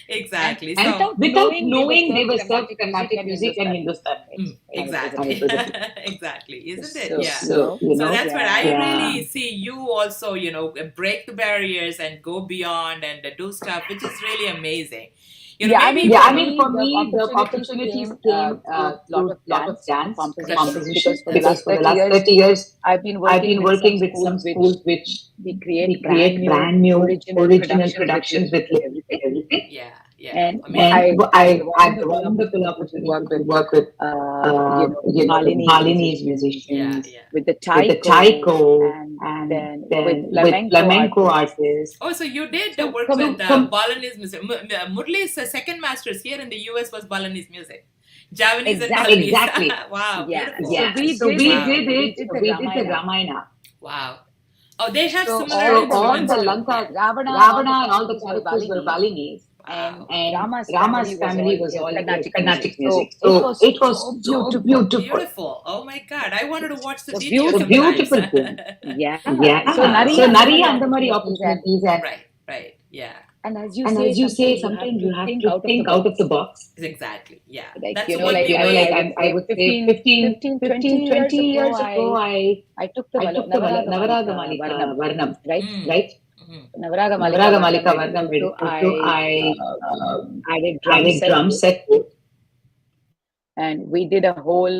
[SPEAKER 1] Exactly.
[SPEAKER 2] And
[SPEAKER 1] So
[SPEAKER 3] Without knowing
[SPEAKER 2] they
[SPEAKER 3] they
[SPEAKER 2] were
[SPEAKER 3] were served
[SPEAKER 2] served
[SPEAKER 3] Carnatic
[SPEAKER 2] Carnatic
[SPEAKER 3] music
[SPEAKER 2] music
[SPEAKER 3] and
[SPEAKER 2] and
[SPEAKER 3] Hindustan
[SPEAKER 2] Hindustan
[SPEAKER 3] mix.
[SPEAKER 2] mix. And it was a
[SPEAKER 1] exactly.
[SPEAKER 2] bit
[SPEAKER 1] Exactly, isn't it?
[SPEAKER 2] so
[SPEAKER 1] Yeah. So that's where I
[SPEAKER 2] yeah.
[SPEAKER 1] really see you also, break the barriers and go beyond and do stuff, which is really amazing.
[SPEAKER 2] Yeah,
[SPEAKER 1] Maybe
[SPEAKER 3] Yeah,
[SPEAKER 1] for
[SPEAKER 3] I mean, for me, the
[SPEAKER 2] opportunities
[SPEAKER 3] opportunities
[SPEAKER 2] came
[SPEAKER 3] came
[SPEAKER 2] through
[SPEAKER 3] through lot of
[SPEAKER 2] dance
[SPEAKER 3] dance
[SPEAKER 2] composition
[SPEAKER 3] composition
[SPEAKER 2] because for the
[SPEAKER 3] because
[SPEAKER 2] last
[SPEAKER 3] for the
[SPEAKER 2] 30
[SPEAKER 3] last
[SPEAKER 2] years
[SPEAKER 3] 30 years,
[SPEAKER 2] I've been
[SPEAKER 3] I've
[SPEAKER 2] working
[SPEAKER 3] been
[SPEAKER 2] with some
[SPEAKER 3] working with some
[SPEAKER 2] schools which
[SPEAKER 3] schools which
[SPEAKER 2] we
[SPEAKER 3] we
[SPEAKER 2] create
[SPEAKER 3] create brand new
[SPEAKER 2] original
[SPEAKER 3] original
[SPEAKER 2] productions
[SPEAKER 3] productions
[SPEAKER 2] with
[SPEAKER 3] with
[SPEAKER 2] lyrics and
[SPEAKER 3] lyrics and
[SPEAKER 2] everything.
[SPEAKER 3] everything.
[SPEAKER 1] yeah, yeah,
[SPEAKER 2] And
[SPEAKER 1] amazing.
[SPEAKER 3] And
[SPEAKER 2] I had the
[SPEAKER 3] I had the
[SPEAKER 2] wonderful
[SPEAKER 3] wonderful
[SPEAKER 2] opportunity to
[SPEAKER 3] opportunity
[SPEAKER 2] work
[SPEAKER 3] to
[SPEAKER 2] with
[SPEAKER 3] work with
[SPEAKER 2] Balinese
[SPEAKER 3] Balinese
[SPEAKER 2] musicians,
[SPEAKER 1] Yeah,
[SPEAKER 3] musicians,
[SPEAKER 1] yeah.
[SPEAKER 2] with the
[SPEAKER 3] with the
[SPEAKER 2] taiko,
[SPEAKER 3] taiko,
[SPEAKER 2] and
[SPEAKER 3] and
[SPEAKER 2] then with
[SPEAKER 3] then with
[SPEAKER 2] flamenco
[SPEAKER 3] flamenco
[SPEAKER 2] artists.
[SPEAKER 3] artists.
[SPEAKER 1] Oh, so you did
[SPEAKER 2] So
[SPEAKER 1] work with Balinese music. Murli's second masters here in the US was Balinese music. Javanese and
[SPEAKER 2] Exactly.
[SPEAKER 1] Balinese.
[SPEAKER 3] Exactly.
[SPEAKER 1] Wow,
[SPEAKER 2] Yeah.
[SPEAKER 1] beautiful.
[SPEAKER 2] So
[SPEAKER 3] Yeah.
[SPEAKER 2] we
[SPEAKER 3] So
[SPEAKER 2] did
[SPEAKER 3] we
[SPEAKER 2] it.
[SPEAKER 3] did
[SPEAKER 2] We
[SPEAKER 3] it.
[SPEAKER 2] did the
[SPEAKER 3] We did the
[SPEAKER 2] Ramayana.
[SPEAKER 3] Ramayana.
[SPEAKER 1] Wow. Oh, they have
[SPEAKER 2] So
[SPEAKER 1] similar
[SPEAKER 2] all the
[SPEAKER 3] All
[SPEAKER 1] instruments
[SPEAKER 3] the
[SPEAKER 2] Lanka,
[SPEAKER 1] too.
[SPEAKER 3] Lanka,
[SPEAKER 1] Yeah.
[SPEAKER 2] Ravana,
[SPEAKER 3] Ravana and all the
[SPEAKER 2] were
[SPEAKER 3] characters were
[SPEAKER 2] Balinese,
[SPEAKER 3] Balinese,
[SPEAKER 2] and
[SPEAKER 3] and
[SPEAKER 2] Rama's
[SPEAKER 3] Rama's
[SPEAKER 2] family
[SPEAKER 3] family
[SPEAKER 2] was
[SPEAKER 3] was
[SPEAKER 2] all
[SPEAKER 3] all
[SPEAKER 2] Carnatic music.
[SPEAKER 3] Carnatic music.
[SPEAKER 2] So
[SPEAKER 3] So
[SPEAKER 2] it was
[SPEAKER 3] it was
[SPEAKER 2] so
[SPEAKER 3] so
[SPEAKER 2] beautiful.
[SPEAKER 3] beautiful.
[SPEAKER 1] Beautiful. Oh my God. I wanted to watch the
[SPEAKER 2] So
[SPEAKER 1] video
[SPEAKER 3] So
[SPEAKER 2] beautiful.
[SPEAKER 1] sometimes.
[SPEAKER 3] beautiful thing.
[SPEAKER 2] Yeah.
[SPEAKER 3] Yeah.
[SPEAKER 2] So
[SPEAKER 3] So
[SPEAKER 2] Nariya
[SPEAKER 3] Nari
[SPEAKER 2] Andamari
[SPEAKER 3] and the Mari
[SPEAKER 2] opportunities,
[SPEAKER 3] opportunities,
[SPEAKER 1] Right, right. Yeah.
[SPEAKER 2] and as you
[SPEAKER 3] and
[SPEAKER 2] say,
[SPEAKER 3] as you say,
[SPEAKER 2] sometimes you have
[SPEAKER 3] sometimes
[SPEAKER 2] to
[SPEAKER 3] you have
[SPEAKER 2] think
[SPEAKER 3] to
[SPEAKER 2] out of the
[SPEAKER 3] think out of
[SPEAKER 2] box.
[SPEAKER 3] the box.
[SPEAKER 1] Exactly. Yeah.
[SPEAKER 2] Like
[SPEAKER 1] That's
[SPEAKER 2] like
[SPEAKER 1] what we
[SPEAKER 3] I would say 15, 20 years ago,
[SPEAKER 2] I took the
[SPEAKER 3] I took the
[SPEAKER 2] Navaraga
[SPEAKER 3] Navaraga
[SPEAKER 2] Malika
[SPEAKER 3] Malika
[SPEAKER 2] Varnam,
[SPEAKER 3] Varnam,
[SPEAKER 2] right?
[SPEAKER 3] right?
[SPEAKER 2] Navaraga Malika
[SPEAKER 3] Navaraga
[SPEAKER 2] Varnam
[SPEAKER 3] Malika
[SPEAKER 2] edited.
[SPEAKER 3] Varnam
[SPEAKER 2] So
[SPEAKER 3] edited. So I
[SPEAKER 2] added drum
[SPEAKER 3] added
[SPEAKER 2] set
[SPEAKER 3] drum
[SPEAKER 2] to it,
[SPEAKER 3] set to it.
[SPEAKER 2] and we did a whole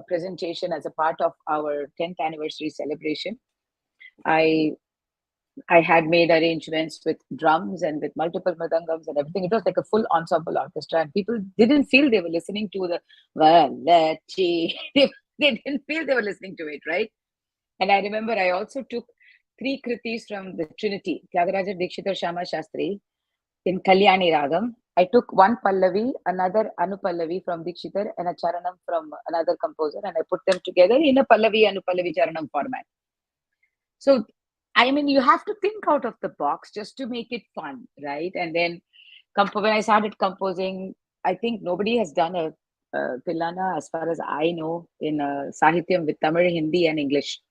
[SPEAKER 2] presentation as a part of our 10th anniversary celebration. I had made arrangements with drums and with multiple mridangams and everything. It was like a full ensemble orchestra, and people didn't feel they were listening to the Valachi. They didn't feel they were listening to it, right? And I remember I also took 3 kritis from the Trinity, Tyagaraja Dikshitar Shama Shastri, in Kalyani Ragam. I took one Pallavi, another Anupallavi from Dikshitar, and a Charanam from another composer, and I put them together in a Pallavi Anupallavi Charanam format. So, I mean, you have to think out of the box just to make it fun, right? And then when I started composing, I think nobody has done a Tilana, as far as I know, in Sahityam with Tamil, Hindi, and English.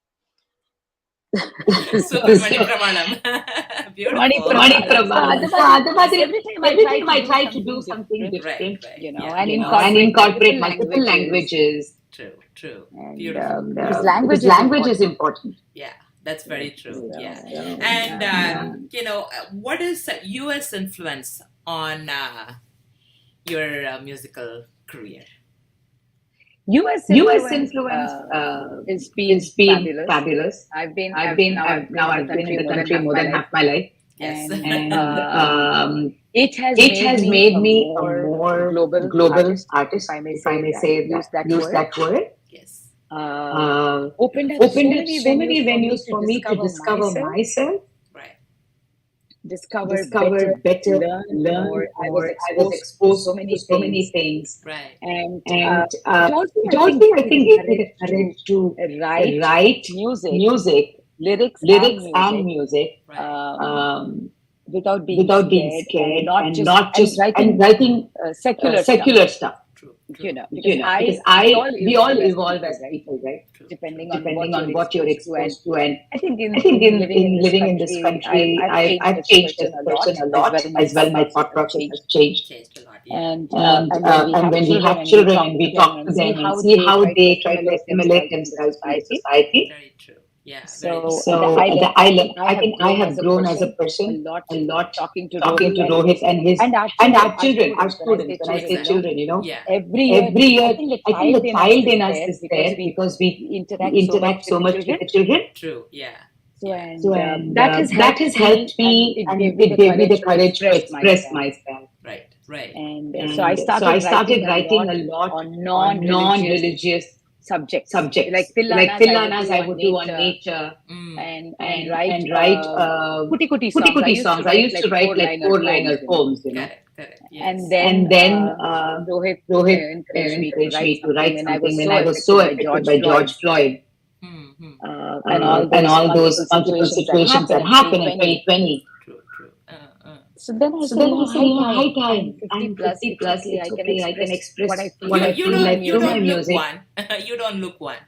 [SPEAKER 1] Super Mani Pramanam. Beautiful.
[SPEAKER 3] Mani Prabha. So
[SPEAKER 2] Every time
[SPEAKER 3] every
[SPEAKER 2] I
[SPEAKER 3] time I
[SPEAKER 2] try
[SPEAKER 3] try
[SPEAKER 2] to
[SPEAKER 3] to
[SPEAKER 2] do
[SPEAKER 3] do
[SPEAKER 2] something
[SPEAKER 3] something
[SPEAKER 2] different,
[SPEAKER 3] different,
[SPEAKER 1] Right.
[SPEAKER 2] and
[SPEAKER 3] and
[SPEAKER 2] incorporate
[SPEAKER 3] incorporate
[SPEAKER 2] multiple
[SPEAKER 3] multiple
[SPEAKER 2] languages.
[SPEAKER 3] languages.
[SPEAKER 1] True.
[SPEAKER 2] And
[SPEAKER 1] Beautiful.
[SPEAKER 2] because language
[SPEAKER 3] Because
[SPEAKER 2] is
[SPEAKER 3] language is
[SPEAKER 2] important.
[SPEAKER 3] important.
[SPEAKER 1] Yeah, that's very true.
[SPEAKER 2] So,
[SPEAKER 1] Yeah.
[SPEAKER 3] So,
[SPEAKER 1] And,
[SPEAKER 3] yeah.
[SPEAKER 1] what is US influence on your musical career?
[SPEAKER 2] US
[SPEAKER 3] US
[SPEAKER 2] influence
[SPEAKER 3] influence
[SPEAKER 2] has
[SPEAKER 3] has
[SPEAKER 2] been
[SPEAKER 3] been
[SPEAKER 2] fabulous.
[SPEAKER 3] fabulous.
[SPEAKER 2] I've been
[SPEAKER 3] I've
[SPEAKER 2] I've
[SPEAKER 3] been
[SPEAKER 2] now
[SPEAKER 3] I've
[SPEAKER 2] I've been
[SPEAKER 3] now
[SPEAKER 2] in the
[SPEAKER 3] I've been in
[SPEAKER 2] country
[SPEAKER 3] the
[SPEAKER 2] more than
[SPEAKER 3] country
[SPEAKER 2] half
[SPEAKER 3] more
[SPEAKER 2] my
[SPEAKER 3] than
[SPEAKER 2] life,
[SPEAKER 3] half my life,
[SPEAKER 1] Yes.
[SPEAKER 2] and
[SPEAKER 3] and
[SPEAKER 2] it has
[SPEAKER 3] it
[SPEAKER 2] made
[SPEAKER 3] has
[SPEAKER 2] me
[SPEAKER 3] made
[SPEAKER 2] a
[SPEAKER 3] me a
[SPEAKER 2] more
[SPEAKER 3] more
[SPEAKER 2] global
[SPEAKER 3] global
[SPEAKER 2] artist, if
[SPEAKER 3] artist,
[SPEAKER 2] I may
[SPEAKER 3] if I
[SPEAKER 2] say
[SPEAKER 3] may
[SPEAKER 2] that,
[SPEAKER 3] say
[SPEAKER 2] use
[SPEAKER 3] that,
[SPEAKER 2] that
[SPEAKER 3] use
[SPEAKER 2] word.
[SPEAKER 3] that word.
[SPEAKER 1] Yes.
[SPEAKER 2] Opened up so
[SPEAKER 3] Opened up
[SPEAKER 2] many
[SPEAKER 3] so
[SPEAKER 2] venues
[SPEAKER 3] many
[SPEAKER 2] for me
[SPEAKER 3] venues
[SPEAKER 2] to
[SPEAKER 3] for me to
[SPEAKER 2] discover
[SPEAKER 3] discover
[SPEAKER 2] myself,
[SPEAKER 3] myself,
[SPEAKER 1] Right.
[SPEAKER 2] discover
[SPEAKER 3] discover
[SPEAKER 2] better,
[SPEAKER 3] better,
[SPEAKER 2] learn
[SPEAKER 3] learn
[SPEAKER 2] more. I was
[SPEAKER 3] more. I was
[SPEAKER 2] exposed to so
[SPEAKER 3] exposed to
[SPEAKER 2] many
[SPEAKER 3] so many
[SPEAKER 2] things,
[SPEAKER 3] things,
[SPEAKER 1] Right.
[SPEAKER 2] and
[SPEAKER 3] and
[SPEAKER 2] it also,
[SPEAKER 3] it
[SPEAKER 2] I think,
[SPEAKER 3] also, I
[SPEAKER 2] gave me the
[SPEAKER 3] think, gave me
[SPEAKER 2] courage
[SPEAKER 3] the courage
[SPEAKER 2] to
[SPEAKER 3] to
[SPEAKER 2] write
[SPEAKER 3] write
[SPEAKER 2] music,
[SPEAKER 3] music,
[SPEAKER 2] lyrics and
[SPEAKER 3] lyrics and
[SPEAKER 2] music,
[SPEAKER 3] music,
[SPEAKER 1] Right.
[SPEAKER 3] um,
[SPEAKER 2] without being
[SPEAKER 3] without being
[SPEAKER 2] scared, and
[SPEAKER 3] scared,
[SPEAKER 2] not
[SPEAKER 3] and
[SPEAKER 2] just
[SPEAKER 3] not just and
[SPEAKER 2] writing
[SPEAKER 3] writing
[SPEAKER 2] secular stuff.
[SPEAKER 3] secular stuff.
[SPEAKER 1] True.
[SPEAKER 2] Because
[SPEAKER 3] Because we all
[SPEAKER 2] evolve as
[SPEAKER 3] evolve
[SPEAKER 2] people,
[SPEAKER 3] as
[SPEAKER 2] right?
[SPEAKER 3] people, right?
[SPEAKER 1] True.
[SPEAKER 2] Depending on
[SPEAKER 3] Depending
[SPEAKER 2] what you're
[SPEAKER 3] on what you're
[SPEAKER 2] exposed to. And
[SPEAKER 3] exposed to, and
[SPEAKER 2] I think
[SPEAKER 3] I think
[SPEAKER 2] in living in
[SPEAKER 3] in
[SPEAKER 2] this
[SPEAKER 3] living in this
[SPEAKER 2] country,
[SPEAKER 3] country,
[SPEAKER 2] I've changed
[SPEAKER 3] I've
[SPEAKER 2] as a
[SPEAKER 3] changed
[SPEAKER 2] person
[SPEAKER 3] as
[SPEAKER 2] a
[SPEAKER 3] a
[SPEAKER 2] lot.
[SPEAKER 3] person a
[SPEAKER 2] As
[SPEAKER 3] lot.
[SPEAKER 2] well, my
[SPEAKER 3] As well,
[SPEAKER 2] thought
[SPEAKER 3] my
[SPEAKER 2] process
[SPEAKER 3] thought
[SPEAKER 2] has
[SPEAKER 3] process has
[SPEAKER 2] changed.
[SPEAKER 3] changed.
[SPEAKER 1] Changed a lot. Yeah.
[SPEAKER 2] And when we have
[SPEAKER 3] When we
[SPEAKER 2] children
[SPEAKER 3] have
[SPEAKER 2] and we
[SPEAKER 3] children
[SPEAKER 2] talk
[SPEAKER 3] and
[SPEAKER 2] to
[SPEAKER 3] we
[SPEAKER 2] them
[SPEAKER 3] talk to
[SPEAKER 2] and see
[SPEAKER 3] them and
[SPEAKER 2] how
[SPEAKER 3] see
[SPEAKER 2] they
[SPEAKER 3] how
[SPEAKER 2] try to
[SPEAKER 3] they try to
[SPEAKER 2] assimilate
[SPEAKER 3] assimilate
[SPEAKER 2] themselves in the
[SPEAKER 3] themselves in the
[SPEAKER 2] society.
[SPEAKER 3] society.
[SPEAKER 1] Very true. Yeah. Very true.
[SPEAKER 2] So
[SPEAKER 3] So
[SPEAKER 2] I
[SPEAKER 3] I
[SPEAKER 2] think I have
[SPEAKER 3] I
[SPEAKER 2] grown
[SPEAKER 3] have
[SPEAKER 2] as a
[SPEAKER 3] grown as a
[SPEAKER 2] person a
[SPEAKER 3] person
[SPEAKER 2] lot,
[SPEAKER 3] a lot,
[SPEAKER 2] talking to
[SPEAKER 3] talking
[SPEAKER 2] Rohit
[SPEAKER 3] to Rohit
[SPEAKER 2] and our
[SPEAKER 3] and
[SPEAKER 2] children,
[SPEAKER 3] our children, our
[SPEAKER 2] when I say
[SPEAKER 3] students. When I say
[SPEAKER 2] children,
[SPEAKER 1] Exactly.
[SPEAKER 3] children,
[SPEAKER 1] Yeah.
[SPEAKER 2] every year,
[SPEAKER 3] every
[SPEAKER 2] I
[SPEAKER 3] year,
[SPEAKER 2] think the
[SPEAKER 3] I think
[SPEAKER 2] child
[SPEAKER 3] the
[SPEAKER 2] in us
[SPEAKER 3] child
[SPEAKER 2] is
[SPEAKER 3] in us
[SPEAKER 2] there
[SPEAKER 3] is
[SPEAKER 2] because
[SPEAKER 3] there because we
[SPEAKER 2] we interact so much
[SPEAKER 3] interact
[SPEAKER 2] with
[SPEAKER 3] so
[SPEAKER 2] the
[SPEAKER 3] much with
[SPEAKER 2] children.
[SPEAKER 3] the children.
[SPEAKER 1] True. Yeah.
[SPEAKER 2] So,
[SPEAKER 1] Yeah.
[SPEAKER 2] and that has
[SPEAKER 3] That
[SPEAKER 2] helped
[SPEAKER 3] has
[SPEAKER 2] me,
[SPEAKER 3] helped
[SPEAKER 2] and
[SPEAKER 3] me,
[SPEAKER 2] it
[SPEAKER 3] and
[SPEAKER 2] gave me
[SPEAKER 3] it
[SPEAKER 2] the
[SPEAKER 3] gave me the
[SPEAKER 2] courage to
[SPEAKER 3] courage to
[SPEAKER 2] express
[SPEAKER 3] express
[SPEAKER 2] myself.
[SPEAKER 3] myself.
[SPEAKER 1] Right. Right.
[SPEAKER 2] And
[SPEAKER 1] Yeah.
[SPEAKER 2] so I
[SPEAKER 3] So I
[SPEAKER 2] started
[SPEAKER 3] started
[SPEAKER 2] writing a
[SPEAKER 3] writing
[SPEAKER 2] lot
[SPEAKER 3] a lot
[SPEAKER 2] on
[SPEAKER 3] on
[SPEAKER 2] non-religious
[SPEAKER 3] non-religious
[SPEAKER 2] subjects. Like
[SPEAKER 3] subjects, like
[SPEAKER 2] Tillanas, I would
[SPEAKER 3] Tillanas
[SPEAKER 2] do
[SPEAKER 3] I
[SPEAKER 2] on
[SPEAKER 3] would do on
[SPEAKER 2] nature,
[SPEAKER 3] nature,
[SPEAKER 2] and write
[SPEAKER 3] and write
[SPEAKER 2] kuti kuti
[SPEAKER 3] kuti
[SPEAKER 2] songs. I
[SPEAKER 3] kuti
[SPEAKER 2] used to
[SPEAKER 3] songs. I
[SPEAKER 2] write
[SPEAKER 3] used to
[SPEAKER 2] like
[SPEAKER 3] write like
[SPEAKER 2] four-liner
[SPEAKER 3] four-liner
[SPEAKER 2] poems.
[SPEAKER 1] Correct. Correct.
[SPEAKER 2] And
[SPEAKER 1] Yes.
[SPEAKER 2] then
[SPEAKER 3] And then
[SPEAKER 2] Rohit
[SPEAKER 3] Rohit
[SPEAKER 2] encouraged me to
[SPEAKER 3] encouraged
[SPEAKER 2] write
[SPEAKER 3] me to
[SPEAKER 2] something
[SPEAKER 3] write
[SPEAKER 2] when I
[SPEAKER 3] something
[SPEAKER 2] was
[SPEAKER 3] when
[SPEAKER 2] so
[SPEAKER 3] I was so
[SPEAKER 2] affected by
[SPEAKER 3] affected
[SPEAKER 2] George
[SPEAKER 3] by
[SPEAKER 2] Floyd,
[SPEAKER 3] George Floyd,
[SPEAKER 2] and all
[SPEAKER 3] and
[SPEAKER 2] those
[SPEAKER 3] all those
[SPEAKER 2] multiple
[SPEAKER 3] situations
[SPEAKER 2] situations
[SPEAKER 3] that
[SPEAKER 2] that happened
[SPEAKER 3] happened
[SPEAKER 2] in
[SPEAKER 3] in
[SPEAKER 2] 2020.
[SPEAKER 3] 2020.
[SPEAKER 1] True. True.
[SPEAKER 2] So then I
[SPEAKER 3] So
[SPEAKER 2] said,
[SPEAKER 3] then I said,
[SPEAKER 2] high
[SPEAKER 3] high
[SPEAKER 2] time. I'm
[SPEAKER 3] time.
[SPEAKER 2] 50
[SPEAKER 3] I'm
[SPEAKER 2] plus.
[SPEAKER 3] 50
[SPEAKER 2] It's
[SPEAKER 3] plus.
[SPEAKER 2] okay.
[SPEAKER 3] It's
[SPEAKER 2] I can
[SPEAKER 3] okay. I can
[SPEAKER 2] express what I
[SPEAKER 3] express
[SPEAKER 2] feel
[SPEAKER 3] what
[SPEAKER 1] You
[SPEAKER 3] I
[SPEAKER 2] like
[SPEAKER 1] you
[SPEAKER 3] feel
[SPEAKER 2] through my
[SPEAKER 1] don't
[SPEAKER 3] like
[SPEAKER 1] you
[SPEAKER 3] through
[SPEAKER 2] music.
[SPEAKER 3] my
[SPEAKER 1] don't look
[SPEAKER 3] music.
[SPEAKER 1] one. You don't look one.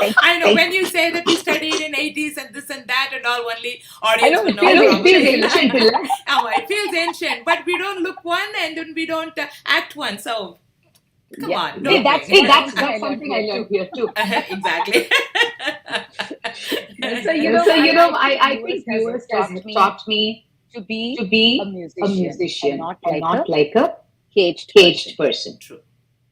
[SPEAKER 2] Thank
[SPEAKER 1] I know
[SPEAKER 3] Thank
[SPEAKER 1] when you say that you studied in 80s and this and that and all, only
[SPEAKER 2] I
[SPEAKER 1] audience
[SPEAKER 2] know
[SPEAKER 1] will
[SPEAKER 2] it
[SPEAKER 1] know
[SPEAKER 3] I know
[SPEAKER 2] feels
[SPEAKER 3] it feels
[SPEAKER 2] ancient,
[SPEAKER 1] probably.
[SPEAKER 2] Tilla.
[SPEAKER 3] ancient, Tilla.
[SPEAKER 1] It feels ancient, but we don't look one and then we don't act one. So come
[SPEAKER 2] Yeah.
[SPEAKER 1] on,
[SPEAKER 2] See,
[SPEAKER 1] don't
[SPEAKER 2] that's
[SPEAKER 1] bring.
[SPEAKER 2] something I
[SPEAKER 3] That's
[SPEAKER 2] learned
[SPEAKER 3] something I
[SPEAKER 2] here
[SPEAKER 3] learned
[SPEAKER 2] too.
[SPEAKER 3] here too.
[SPEAKER 1] Exactly.
[SPEAKER 2] So
[SPEAKER 3] I
[SPEAKER 2] I think
[SPEAKER 3] think
[SPEAKER 2] US has
[SPEAKER 3] US has
[SPEAKER 2] taught me
[SPEAKER 3] taught me
[SPEAKER 2] to be
[SPEAKER 3] to
[SPEAKER 2] a
[SPEAKER 3] be a
[SPEAKER 2] musician and
[SPEAKER 3] musician
[SPEAKER 2] not
[SPEAKER 3] and
[SPEAKER 2] like a
[SPEAKER 3] not like a
[SPEAKER 2] caged
[SPEAKER 3] caged
[SPEAKER 2] person.
[SPEAKER 3] person.
[SPEAKER 1] True.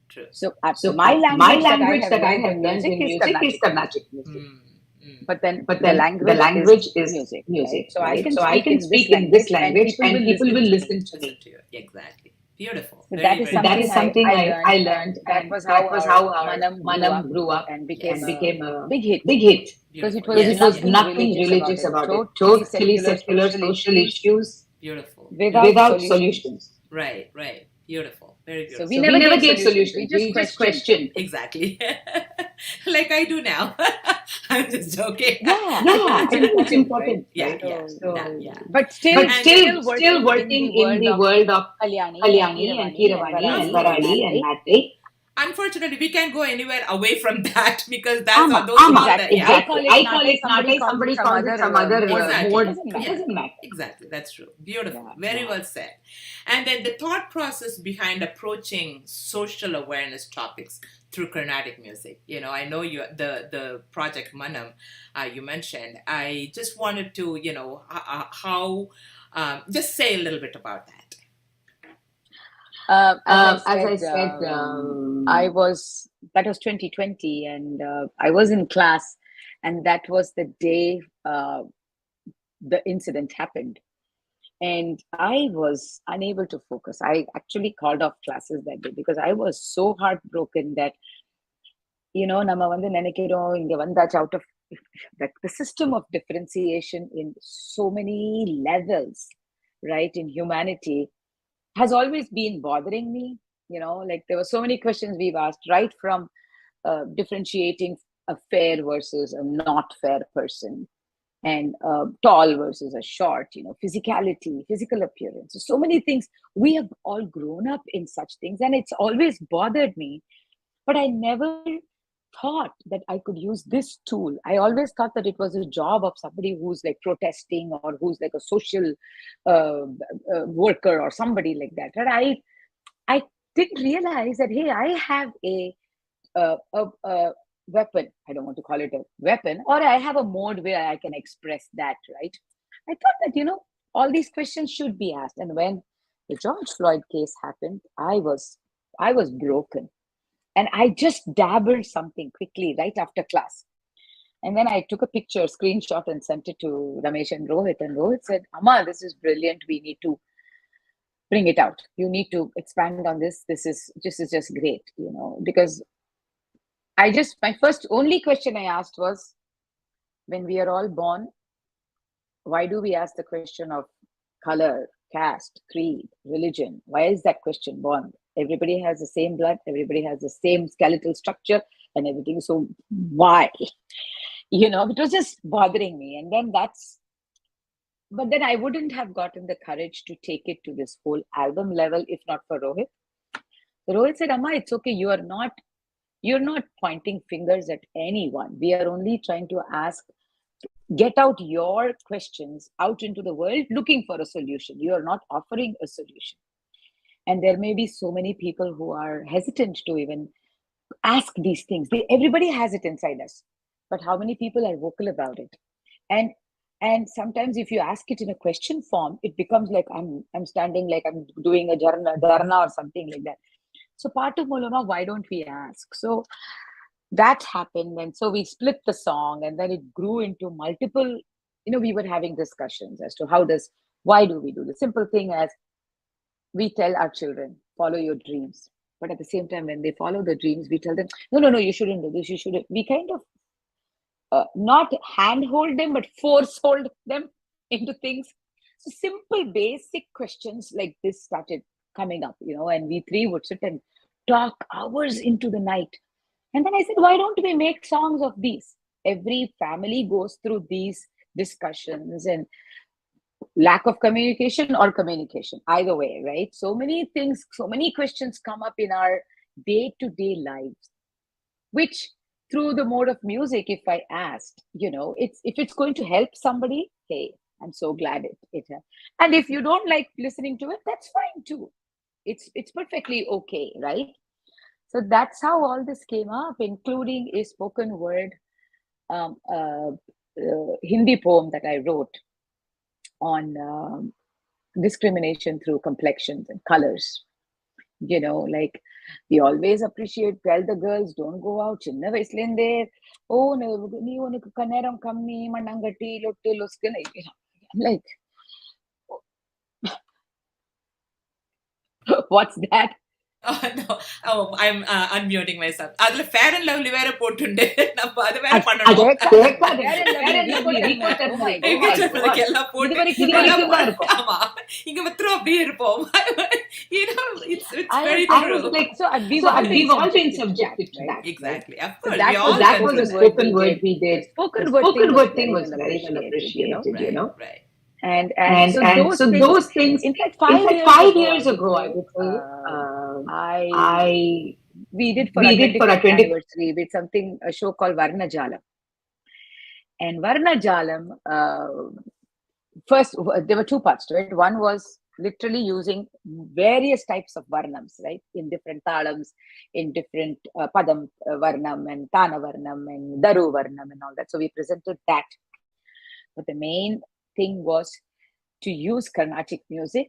[SPEAKER 1] True.
[SPEAKER 2] So
[SPEAKER 3] So
[SPEAKER 2] my
[SPEAKER 3] my
[SPEAKER 2] language that I
[SPEAKER 3] language
[SPEAKER 2] have
[SPEAKER 3] that I
[SPEAKER 2] learned
[SPEAKER 3] have
[SPEAKER 2] in
[SPEAKER 3] learned
[SPEAKER 2] music
[SPEAKER 3] in
[SPEAKER 2] is
[SPEAKER 3] music is
[SPEAKER 2] Carnatic.
[SPEAKER 3] Carnatic music.
[SPEAKER 2] But then
[SPEAKER 3] But
[SPEAKER 2] the
[SPEAKER 3] then the
[SPEAKER 2] language is
[SPEAKER 3] language is
[SPEAKER 2] music, right?
[SPEAKER 3] music,
[SPEAKER 2] So I
[SPEAKER 3] right?
[SPEAKER 2] can
[SPEAKER 3] So I
[SPEAKER 2] speak
[SPEAKER 3] can
[SPEAKER 2] in this
[SPEAKER 3] speak in this
[SPEAKER 2] language and
[SPEAKER 3] language
[SPEAKER 2] people
[SPEAKER 3] and
[SPEAKER 2] will
[SPEAKER 3] people
[SPEAKER 2] listen
[SPEAKER 3] will
[SPEAKER 2] to me.
[SPEAKER 3] listen to
[SPEAKER 1] Listen
[SPEAKER 3] me.
[SPEAKER 1] to you. Exactly. Beautiful.
[SPEAKER 2] So
[SPEAKER 1] Very,
[SPEAKER 2] that is
[SPEAKER 1] very
[SPEAKER 3] So that
[SPEAKER 2] something
[SPEAKER 3] is
[SPEAKER 1] beautiful.
[SPEAKER 3] something
[SPEAKER 2] I learned,
[SPEAKER 3] I
[SPEAKER 2] and
[SPEAKER 3] learned,
[SPEAKER 2] that
[SPEAKER 3] and
[SPEAKER 2] was how
[SPEAKER 3] that was
[SPEAKER 2] our
[SPEAKER 3] how our
[SPEAKER 2] Manam grew up
[SPEAKER 3] Manam grew up
[SPEAKER 2] and
[SPEAKER 3] and
[SPEAKER 2] became a
[SPEAKER 3] became a
[SPEAKER 2] big hit,
[SPEAKER 3] big hit
[SPEAKER 2] because it
[SPEAKER 1] Beautiful.
[SPEAKER 2] was
[SPEAKER 3] because it
[SPEAKER 1] Yes.
[SPEAKER 3] was
[SPEAKER 1] Yes.
[SPEAKER 2] nothing
[SPEAKER 3] nothing
[SPEAKER 2] religious about
[SPEAKER 3] religious
[SPEAKER 2] it.
[SPEAKER 3] about it.
[SPEAKER 2] Totally
[SPEAKER 3] Totally
[SPEAKER 2] secular
[SPEAKER 3] secular
[SPEAKER 2] social
[SPEAKER 3] social
[SPEAKER 2] issues
[SPEAKER 3] issues
[SPEAKER 1] Beautiful.
[SPEAKER 2] without
[SPEAKER 1] Beautiful.
[SPEAKER 3] without
[SPEAKER 2] solutions.
[SPEAKER 3] solutions.
[SPEAKER 1] Right. Right. Beautiful. Very
[SPEAKER 2] So
[SPEAKER 1] beautiful.
[SPEAKER 2] we
[SPEAKER 3] So we
[SPEAKER 2] never
[SPEAKER 3] never
[SPEAKER 2] gave
[SPEAKER 3] gave
[SPEAKER 2] solutions. We
[SPEAKER 3] solutions.
[SPEAKER 2] just
[SPEAKER 3] We just
[SPEAKER 2] questioned.
[SPEAKER 3] questioned.
[SPEAKER 1] Exactly. Like I do now. I'm just joking.
[SPEAKER 2] Yeah, I think
[SPEAKER 3] Yeah,
[SPEAKER 2] it's
[SPEAKER 3] I think it's
[SPEAKER 2] important, right?
[SPEAKER 3] important,
[SPEAKER 1] Yeah.
[SPEAKER 3] right?
[SPEAKER 1] Yeah.
[SPEAKER 2] So,
[SPEAKER 1] That. Yeah.
[SPEAKER 2] but
[SPEAKER 3] But
[SPEAKER 1] And
[SPEAKER 2] still
[SPEAKER 3] still
[SPEAKER 2] working in the
[SPEAKER 3] working in
[SPEAKER 2] world
[SPEAKER 3] the
[SPEAKER 2] of
[SPEAKER 3] world of
[SPEAKER 2] Kalyani and
[SPEAKER 3] Kalyani and
[SPEAKER 2] Kiravani and
[SPEAKER 3] Kiravani
[SPEAKER 1] of
[SPEAKER 3] and
[SPEAKER 2] Varali and
[SPEAKER 1] course.
[SPEAKER 3] Varali and
[SPEAKER 2] Mate.
[SPEAKER 3] Mate.
[SPEAKER 1] Unfortunately, we can't go anywhere away from that because that's
[SPEAKER 2] Ama,
[SPEAKER 1] those are all the
[SPEAKER 2] exactly.
[SPEAKER 1] yeah.
[SPEAKER 3] Exactly.
[SPEAKER 2] I
[SPEAKER 3] I
[SPEAKER 2] call
[SPEAKER 3] call
[SPEAKER 2] it
[SPEAKER 3] it
[SPEAKER 2] Nate,
[SPEAKER 3] Nate,
[SPEAKER 2] somebody
[SPEAKER 3] somebody
[SPEAKER 2] calls
[SPEAKER 3] calls
[SPEAKER 2] it
[SPEAKER 3] it
[SPEAKER 2] some
[SPEAKER 3] some
[SPEAKER 2] other
[SPEAKER 3] other
[SPEAKER 2] mode.
[SPEAKER 3] mode.
[SPEAKER 1] Exactly.
[SPEAKER 2] Doesn't
[SPEAKER 3] It
[SPEAKER 2] matter.
[SPEAKER 3] doesn't matter.
[SPEAKER 1] Exactly. That's true. Beautiful.
[SPEAKER 2] Yeah,
[SPEAKER 1] Very
[SPEAKER 2] yeah.
[SPEAKER 1] well said. And then the thought process behind approaching social awareness topics through Carnatic music. I know you the project Manam you mentioned. I just wanted to, how just say a little bit about that.
[SPEAKER 2] As
[SPEAKER 3] As I
[SPEAKER 2] I
[SPEAKER 3] said,
[SPEAKER 2] said, that was 2020, and I was in class, and that was the day the incident happened. And I was unable to focus. I actually called off classes that day because I was so heartbroken that, நம்ம வந்து நினைக்கிறோம் இங்க வந்தாச்சு out of that the system of differentiation in so many levels, right, in humanity has always been bothering me. Like there were so many questions we've asked, right from differentiating a fair versus a not fair person, and tall versus a short, physicality, physical appearance. So many things. We have all grown up in such things, and it's always bothered me. But I never thought that I could use this tool. I always thought that it was a job of somebody who's like protesting or who's like a social worker or somebody like that. But I didn't realize that, hey, I have a weapon. I don't want to call it a weapon, or I have a mode where I can express that, right? I thought that, all these questions should be asked. And when the George Floyd case happened, I was broken. And I just dabbled something quickly right after class. And then I took a picture, screenshot, and sent it to Ramesh and Rohit. And Rohit said, Amma, this is brilliant. We need to bring it out. You need to expand on this. This is just great, because my first only question I asked was, when we are all born, why do we ask the question of color, caste, creed, religion? Why is that question born? Everybody has the same blood, everybody has the same skeletal structure and everything. So why? It was just bothering me. And then but then I wouldn't have gotten the courage to take it to this whole album level if not for Rohit. So Rohit said, Amma, it's okay. You're not pointing fingers at anyone. We are only trying to get out your questions out into the world looking for a solution. You are not offering a solution. And there may be so many people who are hesitant to even ask these things. Everybody has it inside us, but how many people are vocal about it? And sometimes if you ask it in a question form, it becomes like I'm standing, like I'm doing a dharna or something like that. So part of Molona, why don't we ask? So that happened. And so we split the song, and then it grew into multiple, we were having discussions as to why do we do the simple thing as we tell our children, follow your dreams. But at the same time, when they follow the dreams, we tell them, no, you shouldn't do this. You shouldn't. We kind of not handhold them, but force hold them into things. So simple, basic questions like this started coming up, and we three would sit and talk hours into the night. And then I said, why don't we make songs of these? Every family goes through these discussions, and lack of communication or communication, either way, right? So many things, so many questions come up in our day-to-day lives, which through the mode of music, if I asked, if it's going to help somebody, hey, I'm so glad it and if you don't like listening to it, that's fine too. It's perfectly okay, right? So that's how all this came up, including a spoken word Hindi poem that I wrote on discrimination through complexions and colors. Like we always tell the girls, don't go out. Chinna vaislinde, oh, nee unuku kanneram kammi, manangati, lotte, luskana. I'm like, what's that?
[SPEAKER 1] Oh, no. Oh, I'm unmuting myself. அதுல fair and lovely வேற போட்டுண்டு நம்ம அது வேற பண்ணணும். எல்லாம் போட்டு ஆமா இங்க மாத்திரம் அப்படியே இருப்போம். It's very true.
[SPEAKER 3] So we've all been subjected to that.
[SPEAKER 1] Exactly. Of
[SPEAKER 3] So
[SPEAKER 1] course.
[SPEAKER 3] that was a spoken word we did. Spoken word thing was very well appreciated,
[SPEAKER 1] Right.
[SPEAKER 2] And so those things, in fact, 5 years ago, I would say, we did for our 25th anniversary, we did a show called Varna Jalam. And Varna Jalam, first, there were two parts to it. One was literally using various types of varnams, right? In different talams, in different padam varnam and tana varnam and daru varnam and all that. So we presented that. But the main thing was to use Carnatic music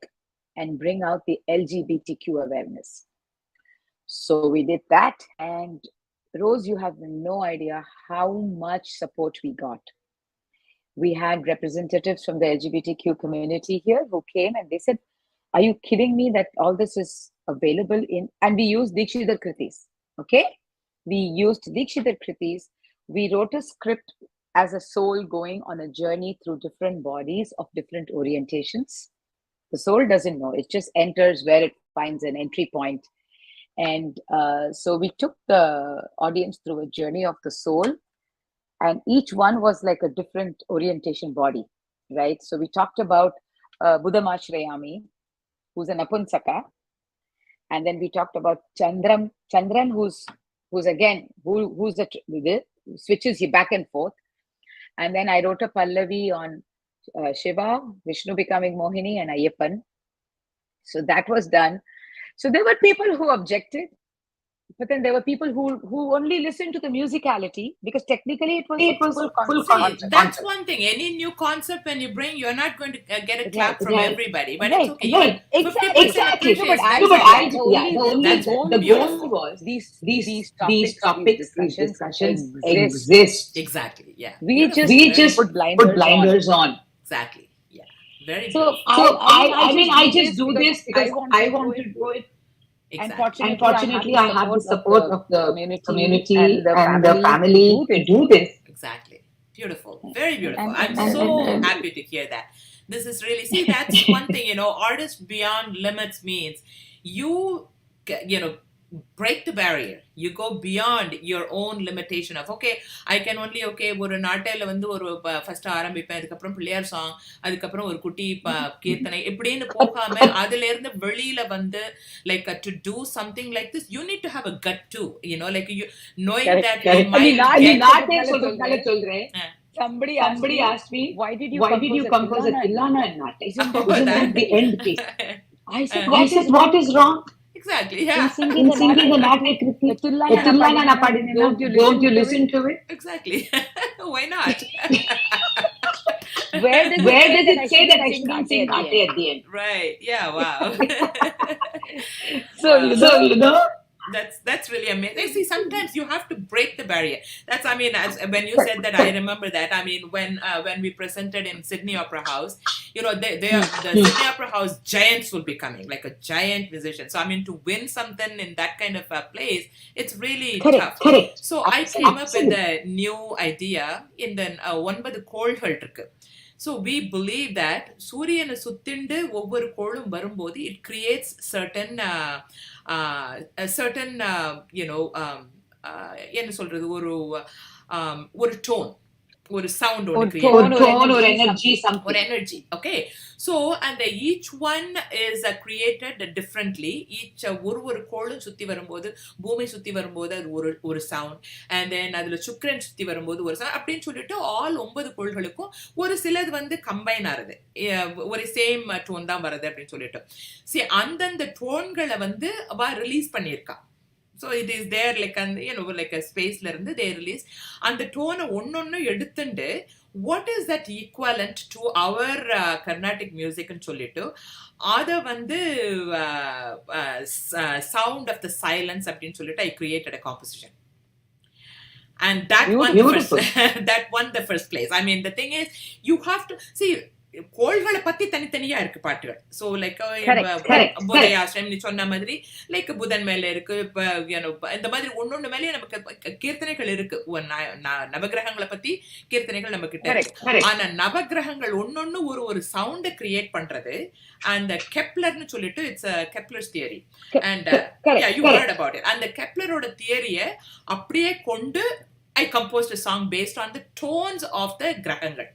[SPEAKER 2] and bring out the LGBTQ awareness. So we did that. And Rose, you have no idea how much support we got. We had representatives from the LGBTQ community here who came and they said, are you kidding me that all this is available in, and we used Dikshidhar Kritis, okay? We used Dikshidhar Kritis. We wrote a script as a soul going on a journey through different bodies of different orientations. The soul doesn't know, it just enters where it finds an entry point. And so we took the audience through a journey of the soul. and each one was like a different orientation body, right? So we talked about Buddhamashrayami, who's an Apunsaka, and then we talked about Chandran, who's again who's switches you back and forth. And then I wrote a Pallavi on Shiva, Vishnu becoming Mohini, and Ayyappan. So that was done. So there were people who objected, but then there were people who only listened to the musicality, because technically it was a full concept.
[SPEAKER 1] That's one thing. Any new concept when you bring, you're not going to get a clap from everybody, but it's okay.
[SPEAKER 3] Right. Exactly. The goal was these topics, these discussions exist.
[SPEAKER 1] Exactly. Yeah.
[SPEAKER 2] We just put blinders on.
[SPEAKER 1] Exactly. Yeah. Very
[SPEAKER 3] so
[SPEAKER 1] beautiful.
[SPEAKER 3] I just do this because I want to do it.
[SPEAKER 1] Exactly.
[SPEAKER 3] Unfortunately, I have the support of the community and the family to do this.
[SPEAKER 1] Exactly. Beautiful. Very beautiful. I'm so happy to hear that. This is really, see, that's one thing, artists beyond limits means you break the barrier. You go beyond your own limitation of, okay, I can only, ஒரு நாட்டையில வந்து ஒரு first ஆரம்பிப்பேன், அதுக்கப்புறம் Pillaiyar song, அதுக்கப்புறம் ஒரு குட்டி கீர்த்தனை இப்படின்னு போகாம அதுல இருந்து வெளியில வந்து like to do something like this, you need to have a gut too, like you knowing that
[SPEAKER 2] Somebody asked me, why did you compose a Tilana and Nate? Isn't that the end piece? I said, what is wrong?
[SPEAKER 1] Exactly, yeah.
[SPEAKER 2] In singing the Nate Kriti, don't you listen to it?
[SPEAKER 1] Exactly. Why not?
[SPEAKER 2] Where does it say that I shouldn't sing Nate at the end?
[SPEAKER 1] Right, yeah, wow.
[SPEAKER 2] So
[SPEAKER 1] that's really amazing. See, sometimes you have to break the barrier. That's, as when you said that, I remember that. When we presented in Sydney Opera House, the Sydney Opera House giants will be coming, like a giant musician. So to win something in that kind of a place, it's really tough.
[SPEAKER 3] Correct.
[SPEAKER 1] So I came up with a new idea in the ஒன்பது கோள்கள் இருக்கு. So we believe that சூரியனை சுத்திண்டு ஒவ்வொரு கோளும் வரும்போது it creates certain என்ன சொல்றது, ஒரு tone, ஒரு sound, ஒரு energy. Okay, so and each one is created differently. Each ஒரு கோளும் சுத்தி வரும்போது, பூமி சுத்தி வரும்போது அது ஒரு sound, and then அதுல சுக்கிரன் சுத்தி வரும்போது ஒரு sound, அப்படின்னு சொல்லிட்டு ஆல் 9 கோள்களுக்கும் ஒரு சிலது வந்து கம்பைன் ஆகுது, ஒரு சேம் டோன் தான் வருது அப்படின்னு சொல்லிட்டு. சரி, அந்தந்த டோன்களை வந்து அவ ரிலீஸ் பண்ணியிருக்கா. So it is there like like a space la irundhu they release and the tone onnonnu eduthundu what is that equivalent to our Carnatic music nu sollittu adha vandu sound of the silence appdin sollittu I created a composition, and that won the first place. The thing is, you have to see கோள்களை பத்தி தனித்தனியா இருக்கு பாட்டுகள். So like புதயாஷ்டம் நீ சொன்ன மாதிரி like புதன் மேல இருக்கு, இந்த மாதிரி ஒன்னொன்னு மேலேயே நமக்கு கீர்த்தனைகள் இருக்கு. நவகிரகங்களை பத்தி கீர்த்தனைகள் நம்ம கிட்ட இருக்கு. ஆனா நவகிரகங்கள் ஒன்னொன்னு ஒரு சவுண்ட கிரியேட் பண்றது அந்த கெப்லர்னு சொல்லிட்டு it's Kepler's theory, and you heard about it. அந்த கெப்லரோட தியரிய அப்படியே கொண்டு I composed a song based on the tones of the கிரகங்கள்.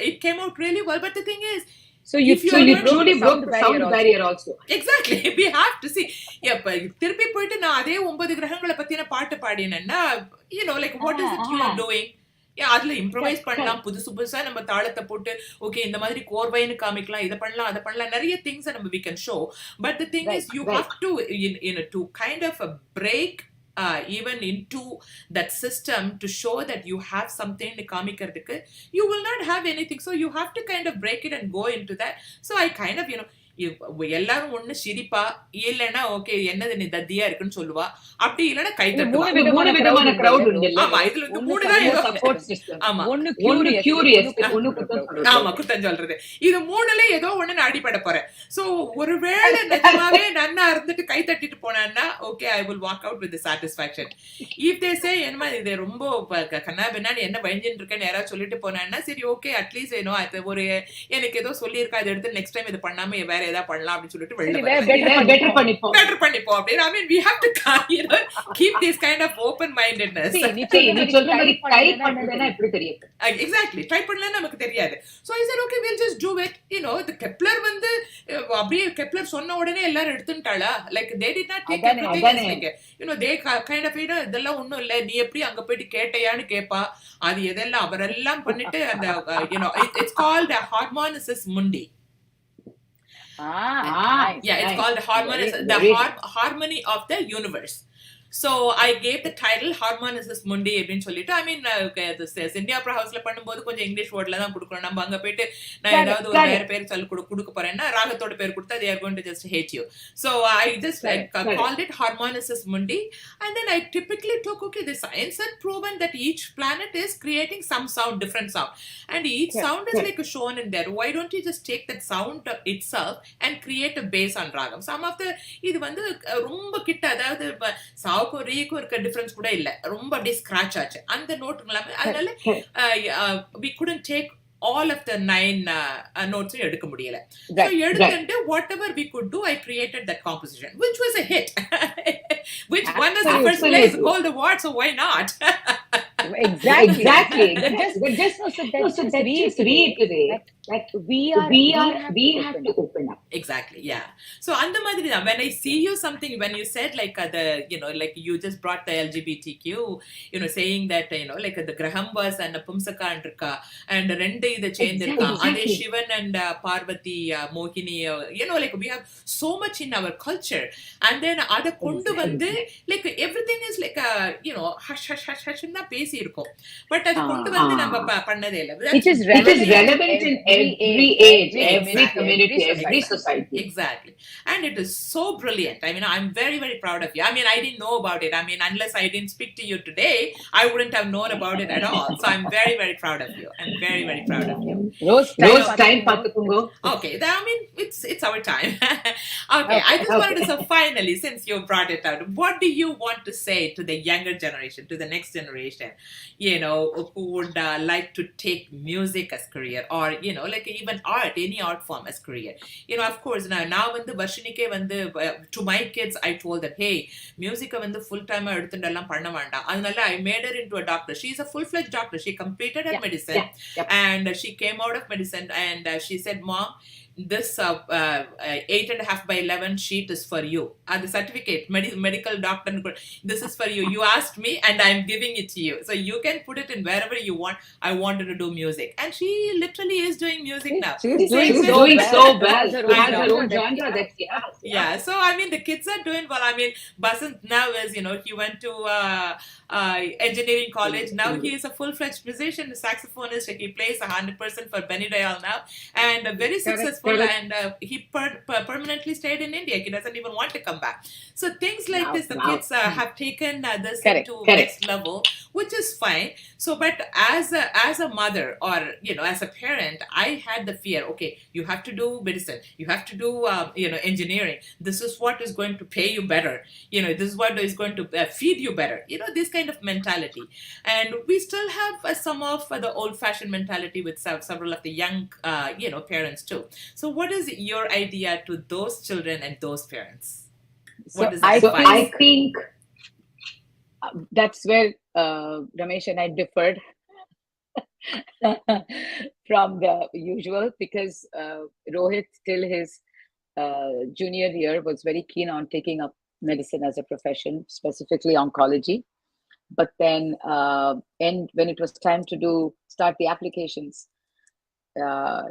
[SPEAKER 1] It came out really well, but the thing is,
[SPEAKER 2] so you truly broke the sound barrier also.
[SPEAKER 1] Exactly. We have to see. திருப்பி போயிட்டு நான் அதே 9 கிரகங்களை பத்தின பாட்டு பாடினேன்னா like what is it you are doing? அதுல improvise பண்ணலாம், புதுசா நம்ம தாளத்தை போட்டு ஓகே இந்த மாதிரி கோர்வைன்னு காமிக்கலாம், இதை பண்ணலாம் அதை பண்ணலாம், நிறைய திங்ஸ் நம்ம we can show, but the thing is you have to to kind of break even into that system to show that you have something to காமிக்கிறதுக்கு. You will not have anything, so you have to kind of break it and go into that. So I kind of எல்லாரும் ஒண்ணு சிரிப்பா, இல்லைன்னா okay என்னது நீ தத்தியா இருக்குன்னு சொல்லுவா, அப்படி இல்லைன்னா கை தட்டுவா.
[SPEAKER 3] மூணு விதமான crowd உண்டு.
[SPEAKER 1] ஆமா, இதுல வந்து மூணு தான்
[SPEAKER 2] சப்போர்ட் சிஸ்டம்.
[SPEAKER 1] ஆமா,
[SPEAKER 2] ஒன்னு கியூரியஸ், ஒன்னு
[SPEAKER 1] குத்தம் சொல்றது. இது மூணுல ஏதோ ஒண்ணு நான் அடிபட போறேன். சோ ஒருவேளை நிஜமாவே நன்னா இருந்துட்டு கை தட்டிட்டு போனான்னா okay I will walk out with the satisfaction. If they say என்னமா இது ரொம்ப கண்ணா பின்னாடி என்ன பயஞ்சின்னு இருக்கேன்னு யாராவது சொல்லிட்டு போனான்னா சரி ஓகே அட்லீஸ்ட் அது ஒரு எனக்கு ஏதோ சொல்லியிருக்கா, அதை எடுத்து நெக்ஸ்ட் டைம் இது பண்ணாம வேற ஏதாவது பண்ணலாம் அப்படின்னு சொல்லிட்டு வெளில
[SPEAKER 3] better பண்ணிப்போம்.
[SPEAKER 1] பெட்டர் பண்ணிப்போம் அப்படின்னு. I mean we have to keep this kind of open mindedness.
[SPEAKER 3] நீ சொல்ற மாதிரி ட்ரை பண்ணலன்னா எப்படி தெரியும்?
[SPEAKER 1] Exactly, ட்ரை பண்ணலன்னா நமக்கு தெரியாது. So I said okay, we'll just do it. The Kepler வந்து அப்படியே கெப்லர் சொன்ன உடனே எல்லாரும் எடுத்துட்டாளா? Like they did not take everything. They kind of இதெல்லாம் ஒண்ணும் இல்ல, நீ எப்படி அங்க போயிட்டு கேட்டையான்னு கேப்பா. அது எதெல்லாம் அவரெல்லாம் பண்ணிட்டு அந்த it's called a harmonious mundi.
[SPEAKER 2] Nice,
[SPEAKER 1] yeah, it's
[SPEAKER 2] nice.
[SPEAKER 1] called harmony of the universe. So I gave the title Harmonious Mundi அப்படின்னு சொல்லிட்டு. I mean இந்தியா ஹவுஸ்ல பண்ணும்போது கொஞ்சம் இங்கிலீஷ் வேர்ட்ல தான் கொடுக்கணும். நம்ம அங்க போயிட்டு நான் ஏதாவது ஒரு வேற பேர் சொல்லி கொடுக்க போறேன்னா ராகத்தோட பேர் கொடுத்தா they are going to just hate you. So I just called it Harmonious Mundi, and then I typically took the science had proven that each planet is creating some sound, different sound, and each sound is like shown in there. Why don't you just take that sound itself and create a base on ragam? Some of the இது வந்து ரொம்ப கிட்ட, அதாவது சாவுக்கும் ரீக்கும் இருக்க difference கூட இல்ல, ரொம்ப அப்படியே ஸ்கிராச் ஆச்சு அந்த நோட்டுங்களாமே. அதனால we couldn't take all of the 9 notes எடுக்க முடியல. So எடுத்துட்டு whatever we could do, I created that composition, which was a hit. Which won us the first place gold award, so why not?
[SPEAKER 2] Exactly.
[SPEAKER 3] Just reiterate that we have to open up.
[SPEAKER 1] Exactly, yeah. So அந்த மாதிரி தான், when I see you something, when you said like like you just brought the LGBTQ, saying that like the Graham was and Pumsaka and Rika and ரெண்டு இத சேர்ந்திருக்கா, அதே Sivan and Parvati மோகினி, like we have so much in our culture, and then அத கொண்டு வந்து like everything is like hush hush hush hush னா பேசி இருக்கும், பட் அது கொண்டு வந்து நம்ம பண்ணதே இல்ல.
[SPEAKER 3] It is relevant in every age, every community, every society.
[SPEAKER 1] Exactly. And it is so brilliant. I mean, I'm very, very proud of you. I mean, I didn't know about it. I mean, unless I didn't speak to you today, I wouldn't have known about it at all. So I'm very, very proud of you. I'm very, very proud of you.
[SPEAKER 3] Rose time patukungo.
[SPEAKER 1] Okay, I mean, it's our time. Okay, I just wanted to say, finally, since you brought it out, what do you want to say to the younger generation, to the next generation, who would like to take music as career, or like even art, any art form as career? Of course, now வந்து வர்ஷினிக்கே வந்து to my kids I told them, hey, music வந்து full time எடுத்துட்டெல்லாம் பண்ண வேண்டாம். அதனால I made her into a doctor. She's a full-fledged doctor. She completed her medicine, and she came out of medicine, and she said, Mom, this 8.5 by 11 sheet is for you. The certificate, medical doctor, this is for you. You asked me and I'm giving it to you. So you can put it in wherever you want. I wanted to do music. And she literally is doing music now.
[SPEAKER 3] She's doing so well. Has her own genre.
[SPEAKER 1] Yeah. So, I mean, the kids are doing well. I mean, Basant now is, he went to engineering college. Now he is a full-fledged musician, a saxophonist. He plays 100% for Benny Dayal now. And very successful. And he permanently stayed in India. He doesn't even want to come back. So things like this, the kids have taken this to next level, which is fine. So, but as a mother, or as a parent, I had the fear. Okay, you have to do medicine. You have to do engineering. This is what is going to pay you better. This is what is going to feed you better. This kind of mentality. And we still have some of the old-fashioned mentality with several of the young parents too. So what is your idea to those children and those parents? What is
[SPEAKER 3] I think
[SPEAKER 2] that's where Ramesh and I differed from the usual, because Rohit, till his junior year, was very keen on taking up medicine as a profession, specifically oncology. But then and when it was time to start the applications,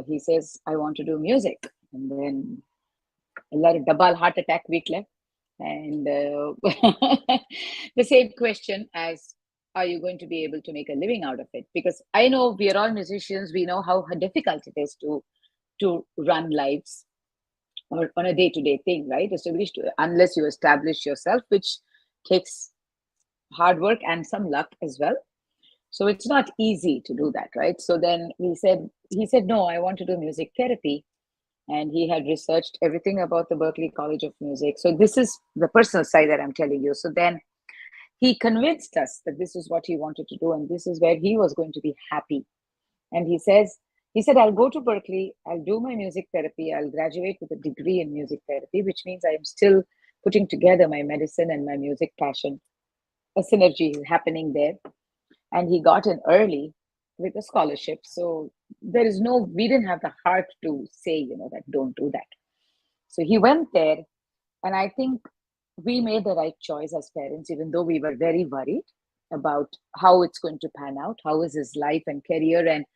[SPEAKER 2] he says, I want to do music. And then a double heart attack week left, and the same question as, are you going to be able to make a living out of it? Because I know we are all musicians, we know how difficult it is to run lives or on a day-to-day thing, right? Unless you establish yourself, which takes hard work and some luck as well. So it's not easy to do that, right? So then he said, no, I want to do music therapy. And he had researched everything about the Berklee College of Music. So this is the personal side that I'm telling you. So then he convinced us that this is what he wanted to do, and this is where he was going to be happy. And he says He said, I'll go to Berkeley, I'll do my music therapy, I'll graduate with a degree in music therapy, which means I'm still putting together my medicine and my music passion. A synergy is happening there. And he got in early with a scholarship. So we didn't have the heart to say, that don't do that. So he went there. And I think we made the right choice as parents, even though we were very worried about how it's going to pan out, how is his life and career, and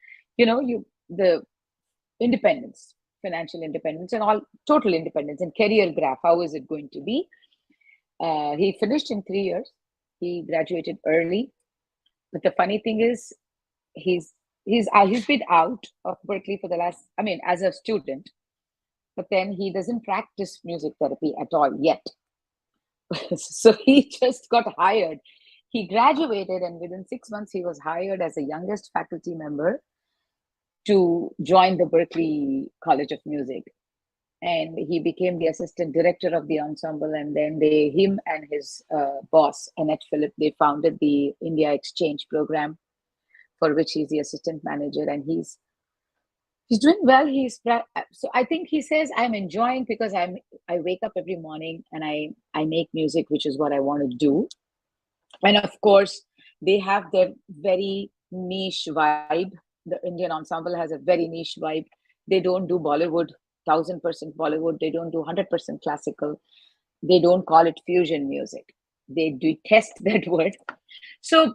[SPEAKER 2] the independence, financial independence, and all total independence and career graph. How is it going to be? He finished in 3 years. He graduated early, but the funny thing is, he's been out of Berkeley for the last. I mean, as a student, but then he doesn't practice music therapy at all yet. So he just got hired. He graduated, and within 6 months, he was hired as the youngest faculty member to join the Berkeley College of Music. And he became the assistant director of the ensemble. And then him and his boss, Annette Phillip, they founded the India Exchange program, for which he's the assistant manager. And he's doing well. So I think he says, I'm enjoying because I wake up every morning and I make music, which is what I want to do. And of course, they have their very niche vibe. The Indian ensemble has a very niche vibe. They don't do Bollywood, 1000% Bollywood. They don't do 100% classical. They don't call it fusion music. They detest that word. So,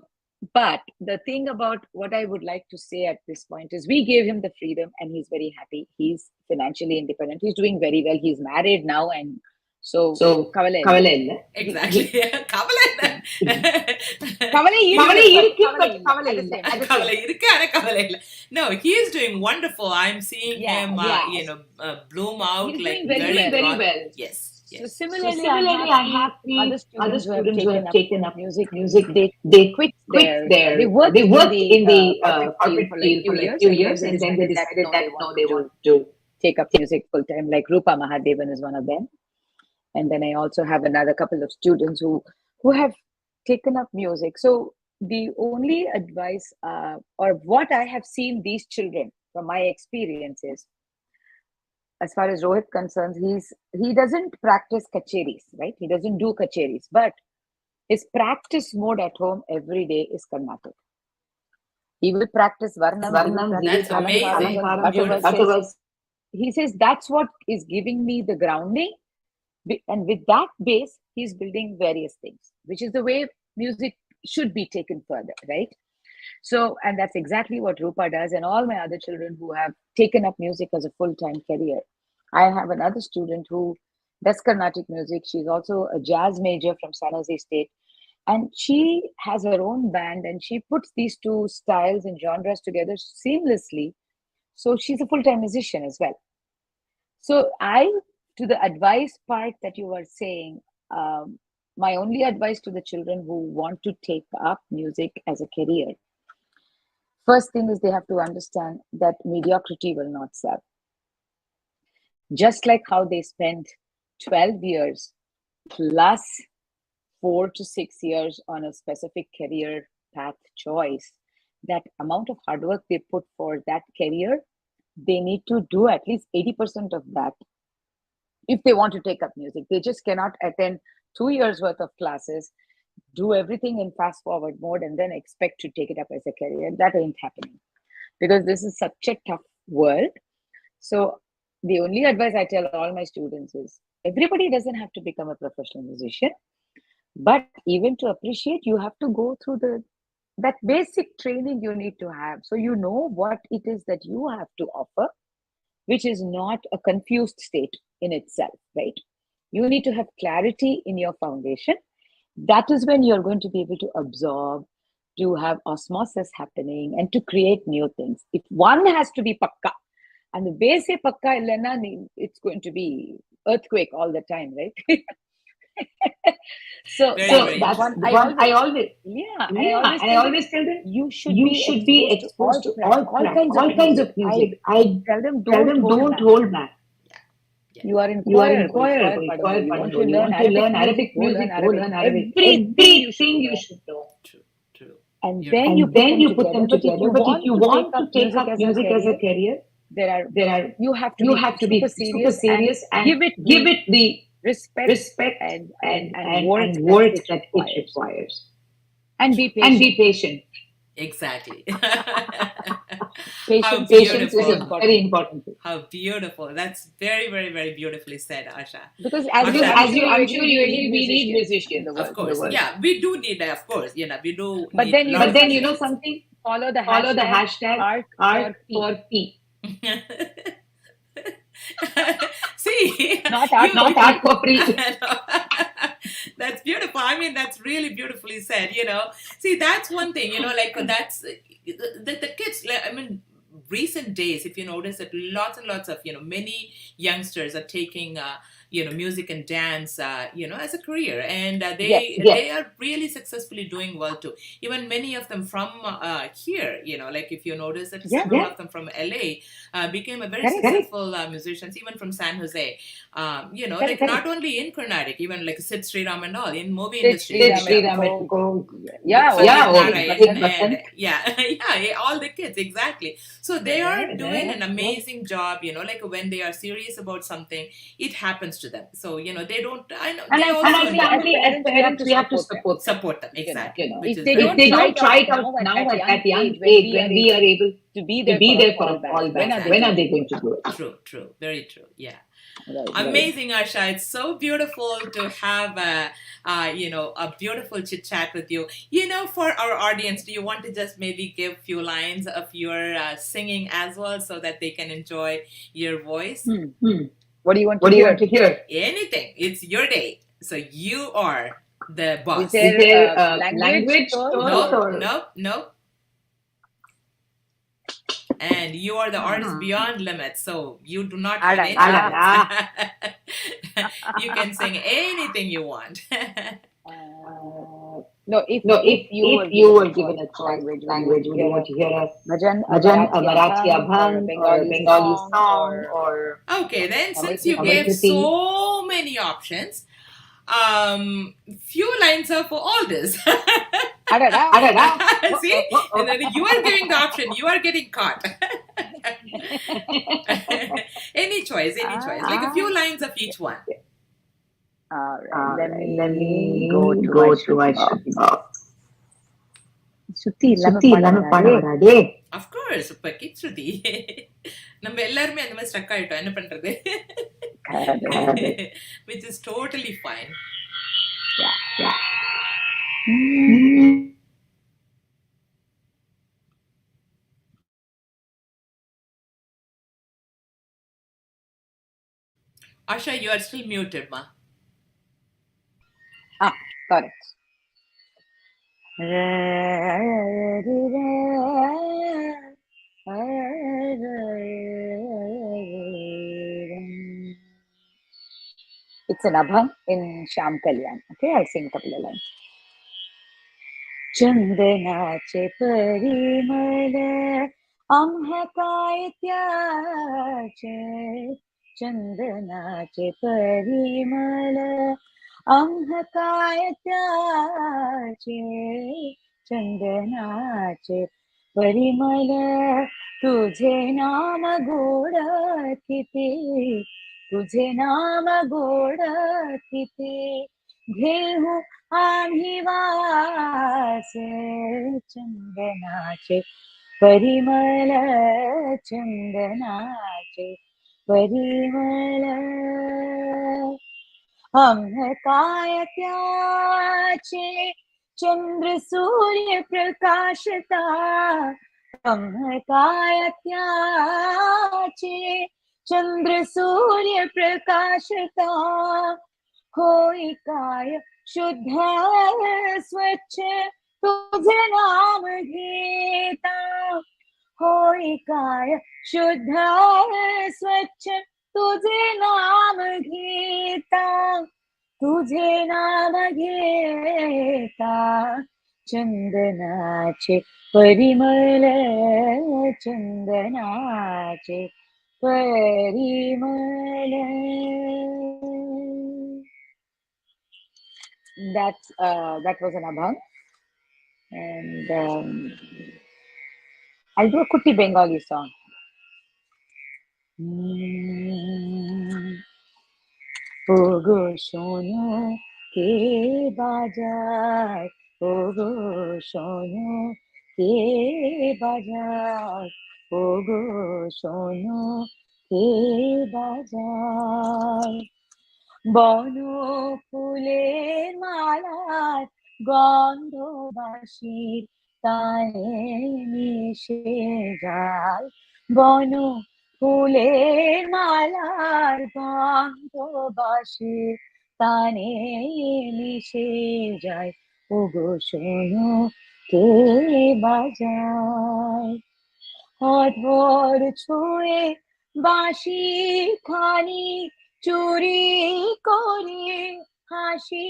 [SPEAKER 2] but the thing about what I would like to say at this point is we gave him the freedom and he's very happy. He's financially independent. He's doing very well. He's married now, and so
[SPEAKER 1] Kavale. Exactly. Kavale. No, he is doing wonderful. I'm seeing him, bloom out.
[SPEAKER 2] He's
[SPEAKER 1] like
[SPEAKER 2] doing very well.
[SPEAKER 1] Yes.
[SPEAKER 2] So similarly, I have other students who have taken up music.
[SPEAKER 3] They
[SPEAKER 2] quit
[SPEAKER 3] there.
[SPEAKER 2] there. They worked
[SPEAKER 3] in the
[SPEAKER 2] corporate field for like few years, and then they decided that they want to take up music full time. Like Rupa Mahadevan is one of them. And then I also have another couple of students who have taken up music. So the only advice, or what I have seen these children from my experiences, as far as Rohit concerns, he doesn't practice kacheris, right? He doesn't do kacheris, but his practice mode at home every day is Carnatic. He will practice Varnam.
[SPEAKER 1] That's
[SPEAKER 2] amazing. He says that's what is giving me the grounding. And with that base, he's building various things, which is the way music should be taken further, right? So, and that's exactly what Rupa does, and all my other children who have taken up music as a full-time career. I have another student who does Carnatic music. She's also a jazz major from San Jose State, and she has her own band, and she puts these two styles and genres together seamlessly. So she's a full-time musician as well. So to the advice part that you were saying, my only advice to the children who want to take up music as a career, first thing is they have to understand that mediocrity will not serve. Just like how they spent 12 years plus 4 to 6 years on a specific career path choice, that amount of hard work they put for that career, they need to do at least 80% of that if they want to take up music. They just cannot attend 2 years worth of classes, do everything in fast forward mode, and then expect to take it up as a career. That ain't happening, because this is such a tough world. So the only advice I tell all my students is everybody doesn't have to become a professional musician, but even to appreciate, you have to go through that basic training you need to have, so you know what it is that you have to offer, which is not a confused state in itself, right? You need to have clarity in your foundation. That is when you're going to be able to absorb, to have osmosis happening, and to create new things. If one has to be pakka, and the base pakka illana, it's going to be earthquake all the time, right? So that's one. I always tell them you should be exposed to all kinds of music. I tell them don't hold back. You are in choir, you want to learn Arabic music, go learn Arabic. Everything you should know.
[SPEAKER 1] True.
[SPEAKER 2] and then you
[SPEAKER 1] Beautiful.
[SPEAKER 2] put them
[SPEAKER 3] you put
[SPEAKER 2] together.
[SPEAKER 3] them
[SPEAKER 2] But if
[SPEAKER 3] together.
[SPEAKER 2] you
[SPEAKER 3] But if
[SPEAKER 2] want
[SPEAKER 3] you
[SPEAKER 2] to take
[SPEAKER 3] want
[SPEAKER 2] up
[SPEAKER 3] to take
[SPEAKER 2] music
[SPEAKER 3] up
[SPEAKER 2] as a
[SPEAKER 3] music as a
[SPEAKER 2] career,
[SPEAKER 3] career,
[SPEAKER 2] there are
[SPEAKER 3] there are
[SPEAKER 2] you have to
[SPEAKER 3] you
[SPEAKER 2] be
[SPEAKER 3] have to
[SPEAKER 2] super
[SPEAKER 3] be super
[SPEAKER 2] serious and
[SPEAKER 3] serious and
[SPEAKER 2] give it
[SPEAKER 3] give
[SPEAKER 2] the
[SPEAKER 3] it the
[SPEAKER 2] respect
[SPEAKER 3] respect
[SPEAKER 2] and worth
[SPEAKER 3] and
[SPEAKER 2] that
[SPEAKER 3] worth
[SPEAKER 2] it
[SPEAKER 3] that it
[SPEAKER 2] requires,
[SPEAKER 3] requires.
[SPEAKER 2] and be
[SPEAKER 3] And be
[SPEAKER 2] patient.
[SPEAKER 3] patient.
[SPEAKER 1] Exactly. How
[SPEAKER 2] Patience is
[SPEAKER 3] Patience is
[SPEAKER 2] very
[SPEAKER 1] beautiful.
[SPEAKER 3] a very
[SPEAKER 2] important
[SPEAKER 3] important thing.
[SPEAKER 1] How beautiful. That's very, very, very beautifully said, Asha.
[SPEAKER 2] because, as
[SPEAKER 3] Because
[SPEAKER 1] Asha,
[SPEAKER 2] I'm
[SPEAKER 3] as
[SPEAKER 2] sure
[SPEAKER 3] you,
[SPEAKER 2] you
[SPEAKER 3] I'm sure
[SPEAKER 2] agree, we
[SPEAKER 3] you
[SPEAKER 2] need
[SPEAKER 3] agree, we need
[SPEAKER 2] musicians in
[SPEAKER 3] musicians
[SPEAKER 2] the
[SPEAKER 1] of
[SPEAKER 2] world.
[SPEAKER 3] in the
[SPEAKER 1] course.
[SPEAKER 3] world.
[SPEAKER 1] Yeah, we do need, of course, we do
[SPEAKER 2] But
[SPEAKER 1] need
[SPEAKER 2] then
[SPEAKER 1] a
[SPEAKER 2] you
[SPEAKER 1] lot
[SPEAKER 2] know
[SPEAKER 3] But
[SPEAKER 1] of
[SPEAKER 3] then you know
[SPEAKER 2] something.
[SPEAKER 1] musicians.
[SPEAKER 3] something?
[SPEAKER 2] Follow the
[SPEAKER 3] Follow the
[SPEAKER 2] hashtag
[SPEAKER 3] hashtag
[SPEAKER 2] art
[SPEAKER 3] art
[SPEAKER 2] for P,
[SPEAKER 3] for P.
[SPEAKER 1] See,
[SPEAKER 2] not art
[SPEAKER 1] you,
[SPEAKER 2] for
[SPEAKER 3] Not art
[SPEAKER 2] free.
[SPEAKER 3] for free.
[SPEAKER 1] that's beautiful. I mean, that's really beautifully said. See, that's one thing, like that's the kids, like, I mean, recent days, if you notice that lots and lots of, many youngsters are taking, music and dance, as a career. And
[SPEAKER 2] Yes.
[SPEAKER 1] they are really successfully doing well too. Even many of them from here, like if you notice that
[SPEAKER 2] Yeah.
[SPEAKER 1] several of them from LA became a very
[SPEAKER 2] Correct.
[SPEAKER 1] successful musicians, even from San Jose. Like
[SPEAKER 2] Correct.
[SPEAKER 1] not only in Carnatic, even like Sid Sriram and all in movie
[SPEAKER 2] Sid
[SPEAKER 1] industries,
[SPEAKER 3] Sid
[SPEAKER 1] like
[SPEAKER 2] Sriram,
[SPEAKER 3] Sriram
[SPEAKER 2] oh,
[SPEAKER 3] go.
[SPEAKER 2] yeah,
[SPEAKER 1] Pandit
[SPEAKER 3] Yeah,
[SPEAKER 2] oh,
[SPEAKER 3] oh,
[SPEAKER 1] Narayan,
[SPEAKER 2] Bachchan.
[SPEAKER 1] and
[SPEAKER 3] Bachchan.
[SPEAKER 1] yeah, all the kids, exactly. So they are doing
[SPEAKER 3] Right.
[SPEAKER 1] an amazing job, like when they are serious about something, it happens to them. So, they don't, I know,
[SPEAKER 2] And
[SPEAKER 1] they
[SPEAKER 2] I
[SPEAKER 3] And
[SPEAKER 2] think
[SPEAKER 3] I
[SPEAKER 1] also
[SPEAKER 3] think,
[SPEAKER 2] as
[SPEAKER 1] know,
[SPEAKER 3] as
[SPEAKER 2] parents, we have
[SPEAKER 3] parents,
[SPEAKER 2] to
[SPEAKER 3] we have to
[SPEAKER 2] support them.
[SPEAKER 3] support them.
[SPEAKER 1] support them, exactly, which
[SPEAKER 2] If
[SPEAKER 1] is
[SPEAKER 2] they
[SPEAKER 1] very
[SPEAKER 3] If
[SPEAKER 2] don't
[SPEAKER 3] they
[SPEAKER 2] try
[SPEAKER 1] important.
[SPEAKER 3] don't
[SPEAKER 2] it out
[SPEAKER 3] try it out
[SPEAKER 2] now at
[SPEAKER 3] now
[SPEAKER 2] that
[SPEAKER 3] at
[SPEAKER 2] young
[SPEAKER 3] that young
[SPEAKER 2] age, when
[SPEAKER 3] age,
[SPEAKER 2] we are
[SPEAKER 3] when we
[SPEAKER 2] able
[SPEAKER 3] are able
[SPEAKER 2] to be
[SPEAKER 3] to
[SPEAKER 2] there
[SPEAKER 3] be
[SPEAKER 2] for a
[SPEAKER 3] there for a
[SPEAKER 2] fallback, when are
[SPEAKER 3] fallback,
[SPEAKER 2] they
[SPEAKER 3] when
[SPEAKER 1] Exactly.
[SPEAKER 3] are
[SPEAKER 2] going to
[SPEAKER 3] they
[SPEAKER 2] do
[SPEAKER 3] going
[SPEAKER 2] it?
[SPEAKER 3] to do it?
[SPEAKER 1] True, very true. Yeah.
[SPEAKER 2] Right.
[SPEAKER 1] Amazing, Asha. It's so beautiful to have a beautiful chit chat with you. For our audience, do you want to just maybe give a few lines of your singing as well so that they can enjoy your voice?
[SPEAKER 3] Hmm.
[SPEAKER 2] What do you want to
[SPEAKER 3] What do you want
[SPEAKER 2] hear?
[SPEAKER 3] to hear?
[SPEAKER 1] Anything. It's your day. So you are the
[SPEAKER 2] Is
[SPEAKER 1] boss.
[SPEAKER 3] Is
[SPEAKER 2] there
[SPEAKER 3] there
[SPEAKER 2] a
[SPEAKER 3] a
[SPEAKER 2] language
[SPEAKER 3] language
[SPEAKER 2] choice
[SPEAKER 3] choice
[SPEAKER 1] Nope,
[SPEAKER 2] or?
[SPEAKER 3] or?
[SPEAKER 1] nope, nope. And you are the artist beyond limits, so you do not have any limits.
[SPEAKER 3] Adada.
[SPEAKER 1] You can sing anything you want.
[SPEAKER 2] No,
[SPEAKER 3] No,
[SPEAKER 2] if you were
[SPEAKER 3] if you
[SPEAKER 2] given a
[SPEAKER 3] were given
[SPEAKER 2] choice
[SPEAKER 3] a
[SPEAKER 2] of
[SPEAKER 3] choice
[SPEAKER 2] language,
[SPEAKER 3] of
[SPEAKER 2] would you want
[SPEAKER 3] language,
[SPEAKER 2] to
[SPEAKER 3] would you
[SPEAKER 2] hear
[SPEAKER 3] want
[SPEAKER 2] a
[SPEAKER 3] to hear a
[SPEAKER 2] bhajan, a
[SPEAKER 3] bhajan, a
[SPEAKER 2] Marathi
[SPEAKER 3] Marathi
[SPEAKER 2] abhang, or a
[SPEAKER 3] abhang, or a
[SPEAKER 2] Bengali
[SPEAKER 3] Bengali
[SPEAKER 2] song,
[SPEAKER 3] song,
[SPEAKER 2] or
[SPEAKER 3] or
[SPEAKER 1] Okay, then
[SPEAKER 2] Tamil
[SPEAKER 1] since you
[SPEAKER 3] Tamil
[SPEAKER 1] gave
[SPEAKER 2] Kriti?
[SPEAKER 3] Kriti?
[SPEAKER 1] so many options, few lines are for all this.
[SPEAKER 2] Adada.
[SPEAKER 3] Adada.
[SPEAKER 1] See, and then you are giving the option, you are getting caught. Any choice, like a few
[SPEAKER 2] Ah,
[SPEAKER 1] lines of each one.
[SPEAKER 2] all right.
[SPEAKER 3] All
[SPEAKER 2] Let
[SPEAKER 3] right, let
[SPEAKER 2] me go
[SPEAKER 3] me
[SPEAKER 2] to my
[SPEAKER 3] go to my
[SPEAKER 2] Shruti box.
[SPEAKER 3] Shruti box.
[SPEAKER 2] Shruti, இல்லாம
[SPEAKER 3] Shruti,
[SPEAKER 2] பாட
[SPEAKER 3] இல்லாம பாட
[SPEAKER 2] வராதே.
[SPEAKER 3] வராதே.
[SPEAKER 1] Of course, இப்ப kids ஸ்ருதி நம்ம எல்லாருமே அந்த மாதிரி ஸ்ட்ரக் ஆயிட்டோம், என்ன பண்றது?
[SPEAKER 2] Correct.
[SPEAKER 1] Which is totally fine.
[SPEAKER 3] Yeah.
[SPEAKER 1] Asha, you are still muted, ma.
[SPEAKER 2] Got it. It's an abhang in Sham Kalyan. Okay, I'll sing a couple of lines. चंदनाचे Parimal आम्हा त्याचे चंदनाचे परिमल आम्हा त्याचे चंदनाचे परिमल तुझे नाम गोड किती तुझे नाम गोड किती घेऊ आम्ही वास चंदनाचे परिमल चंदनाचे परिमल काय त्याचे चंद्र सूर्य प्रकाशता काय त्याचे चंद्र सूर्य प्रकाशता होय काय शुद्ध स्वच्छ तुझे नाम घेता होय काय शुद्ध स्वच्छ तुझे नाम घेता तुझे नाम घेता चंदनाचे Parimal चंदनाचे Parimal. That was an abhang. And I'll do a Kutti Bengali song. ওগো শোনো কে বাজায়, ওগো শোনো কে বাজায়, ওগো শোনো কে বাজায়। বন ফুলের মালার গন্ধ বাঁশির তানে মিশে যায়। বন ফুলের মালার গন্ধ বাঁশির তানে মিশে যায়। ওগো শোনো কে বাজায়। অধর ছুঁয়ে বাঁশি খানি চুরি করে, হাসি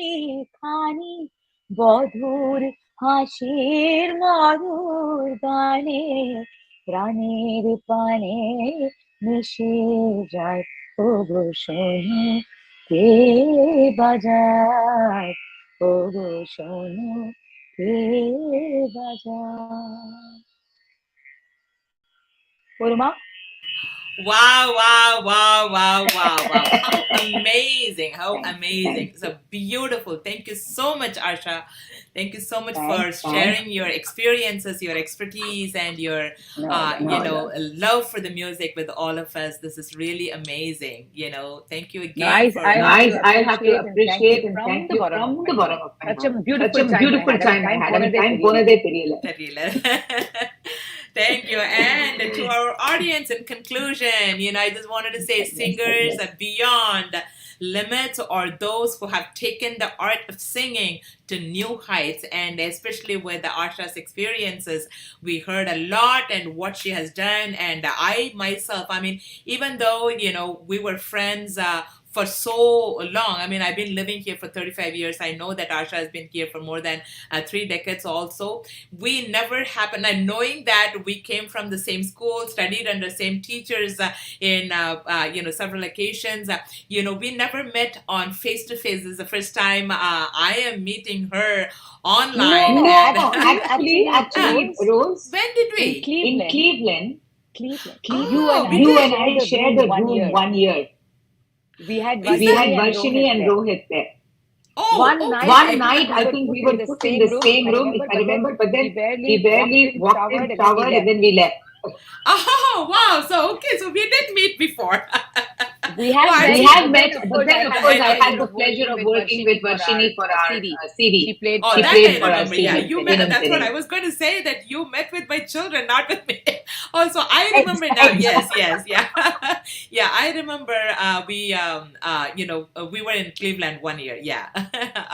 [SPEAKER 2] খানি বধুর হাসির মধুর গানে প্রাণের পানে মিশে যায়। ওগো শোনো কে বাজায়, ওগো শোনো কে বাজায়। Urma?
[SPEAKER 1] Wow, wow, wow, wow, wow, wow. How amazing. How amazing. So beautiful. Thank you so much, Asha. Thank you so much for sharing your experiences, your expertise, and your, love for the music with all of us. This is really amazing. Thank you again.
[SPEAKER 2] I have to appreciate and thank you from the bottom of my heart. Such a beautiful time I had.
[SPEAKER 1] Thank you. And to our audience, in conclusion, I just wanted to say singers beyond limits are those who have taken the art of singing to new heights. And especially with the Asha's experiences, we heard a lot and what she has done. And I myself, even though, we were friends for so long. I've been living here for 35 years. I know that Asha has been here for more than 3 decades also. We never happened, and knowing that we came from the same school, studied under same teachers in several occasions, we never met on face-to-face. This is the first time I am meeting her online.
[SPEAKER 3] No, actually, Rose.
[SPEAKER 1] When did we?
[SPEAKER 3] In Cleveland.
[SPEAKER 2] Oh,
[SPEAKER 3] You and I shared a room 1 year. We had Varshini and Rohit there. One night, I think we were put in the same room, if I remember, but then we barely walked in, showered, and then we left.
[SPEAKER 1] Oh, wow. So we did meet before.
[SPEAKER 3] We have met, but then of course I had the pleasure of working with Varshini for our CD. She played for our CD.
[SPEAKER 1] Yeah, you met. That's what I was going to say, that you met with my children, not with me. Also, I remember now. Yes, yeah. Yeah, I remember we were in Cleveland 1 year. Yeah,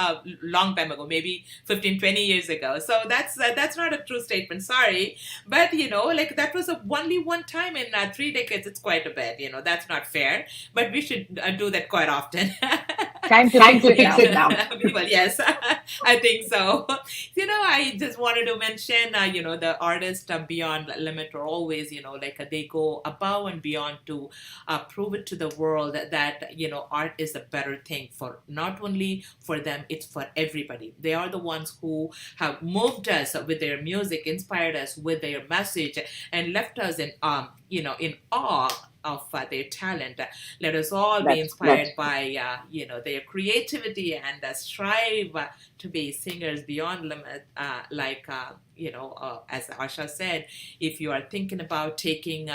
[SPEAKER 1] a long time ago, maybe 15, 20 years ago. So that's not a true statement. Sorry. But, that was only one time in 3 decades. It's quite a bit, that's not fair. But we should do that quite often.
[SPEAKER 2] Time to fix it now.
[SPEAKER 1] Well, yes, I think so. I just wanted to mention, the artists beyond limit are always, they go above and beyond to prove it to the world that, art is a better thing for not only for them, it's for everybody. They are the ones who have moved us with their music, inspired us with their message, and left us in awe of their talent. Let us all be inspired by their creativity and strive to be singers beyond limit. As Asha said, if you are thinking about taking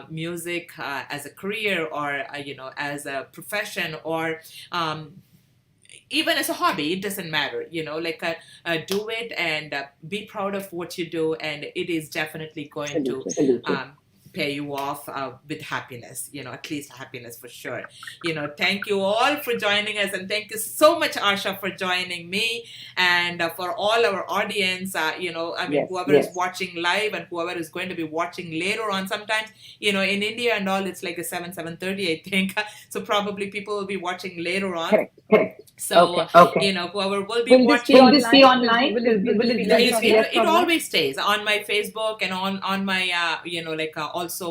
[SPEAKER 1] music as a career or as a profession or even as a hobby, it doesn't matter, do it and be proud of what you do, and it is definitely going to pay you off with happiness, at least happiness for sure. Thank you all for joining us, and thank you so much, Asha, for joining me, and for all our audience, whoever is watching live and whoever is going to be watching later on. Sometimes, in India and all, it's like a 7:30, I think. So probably people will be watching later on.
[SPEAKER 2] Correct.
[SPEAKER 1] So, whoever will be watching.
[SPEAKER 3] Will this be online?
[SPEAKER 1] It always stays on my Facebook and on my, also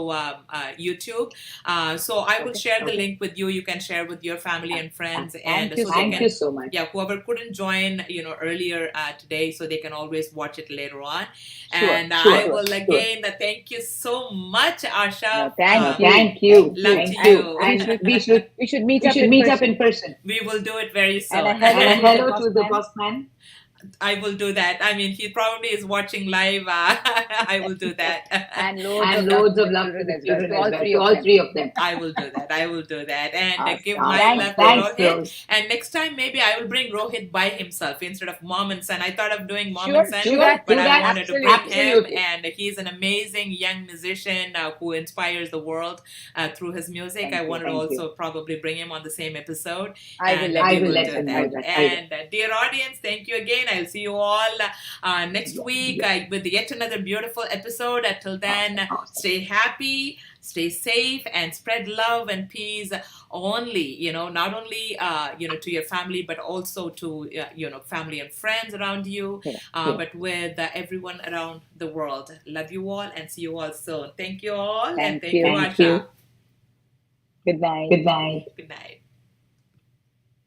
[SPEAKER 1] YouTube. So I will share the link with you. You can share with your family and friends, and so
[SPEAKER 3] Thank you so much.
[SPEAKER 1] Yeah, whoever couldn't join, earlier today, so they can always watch it later on.
[SPEAKER 2] Sure,
[SPEAKER 1] And I will again thank you so much, Asha.
[SPEAKER 2] No, thank you.
[SPEAKER 3] Thank you.
[SPEAKER 1] Love to
[SPEAKER 3] you.
[SPEAKER 1] you.
[SPEAKER 3] And we should
[SPEAKER 2] meet up in person.
[SPEAKER 1] We will do it very soon.
[SPEAKER 2] And a
[SPEAKER 3] hello to the boss man.
[SPEAKER 1] I will do that. I mean, he probably is watching live. I will do that.
[SPEAKER 2] And loads of love to the children as well.
[SPEAKER 3] To all three of them.
[SPEAKER 1] I will do that. I will do that. And
[SPEAKER 2] Awesome.
[SPEAKER 1] give my love to Rohit.
[SPEAKER 3] Rose.
[SPEAKER 1] And next time, maybe I will bring Rohit by himself instead of mom and son. I thought of doing mom
[SPEAKER 2] Sure,
[SPEAKER 1] and son,
[SPEAKER 2] do that,
[SPEAKER 1] but
[SPEAKER 2] do
[SPEAKER 1] I
[SPEAKER 2] that,
[SPEAKER 1] wanted to
[SPEAKER 2] absolutely.
[SPEAKER 1] bring him. And he's an amazing young musician who inspires the world through his music. I wanted to also probably bring him on the same episode.
[SPEAKER 2] I will let him know that.
[SPEAKER 1] And dear audience, thank you again. I'll see you all next week with yet another beautiful episode. Until then, stay happy, stay safe, and spread love and peace only, not only, to your family, but also to, family and friends around you, but with everyone around the world. Love you all and see you all soon. Thank you all. And thank you, Asha.
[SPEAKER 2] Good night.
[SPEAKER 3] Good night.
[SPEAKER 1] Good night.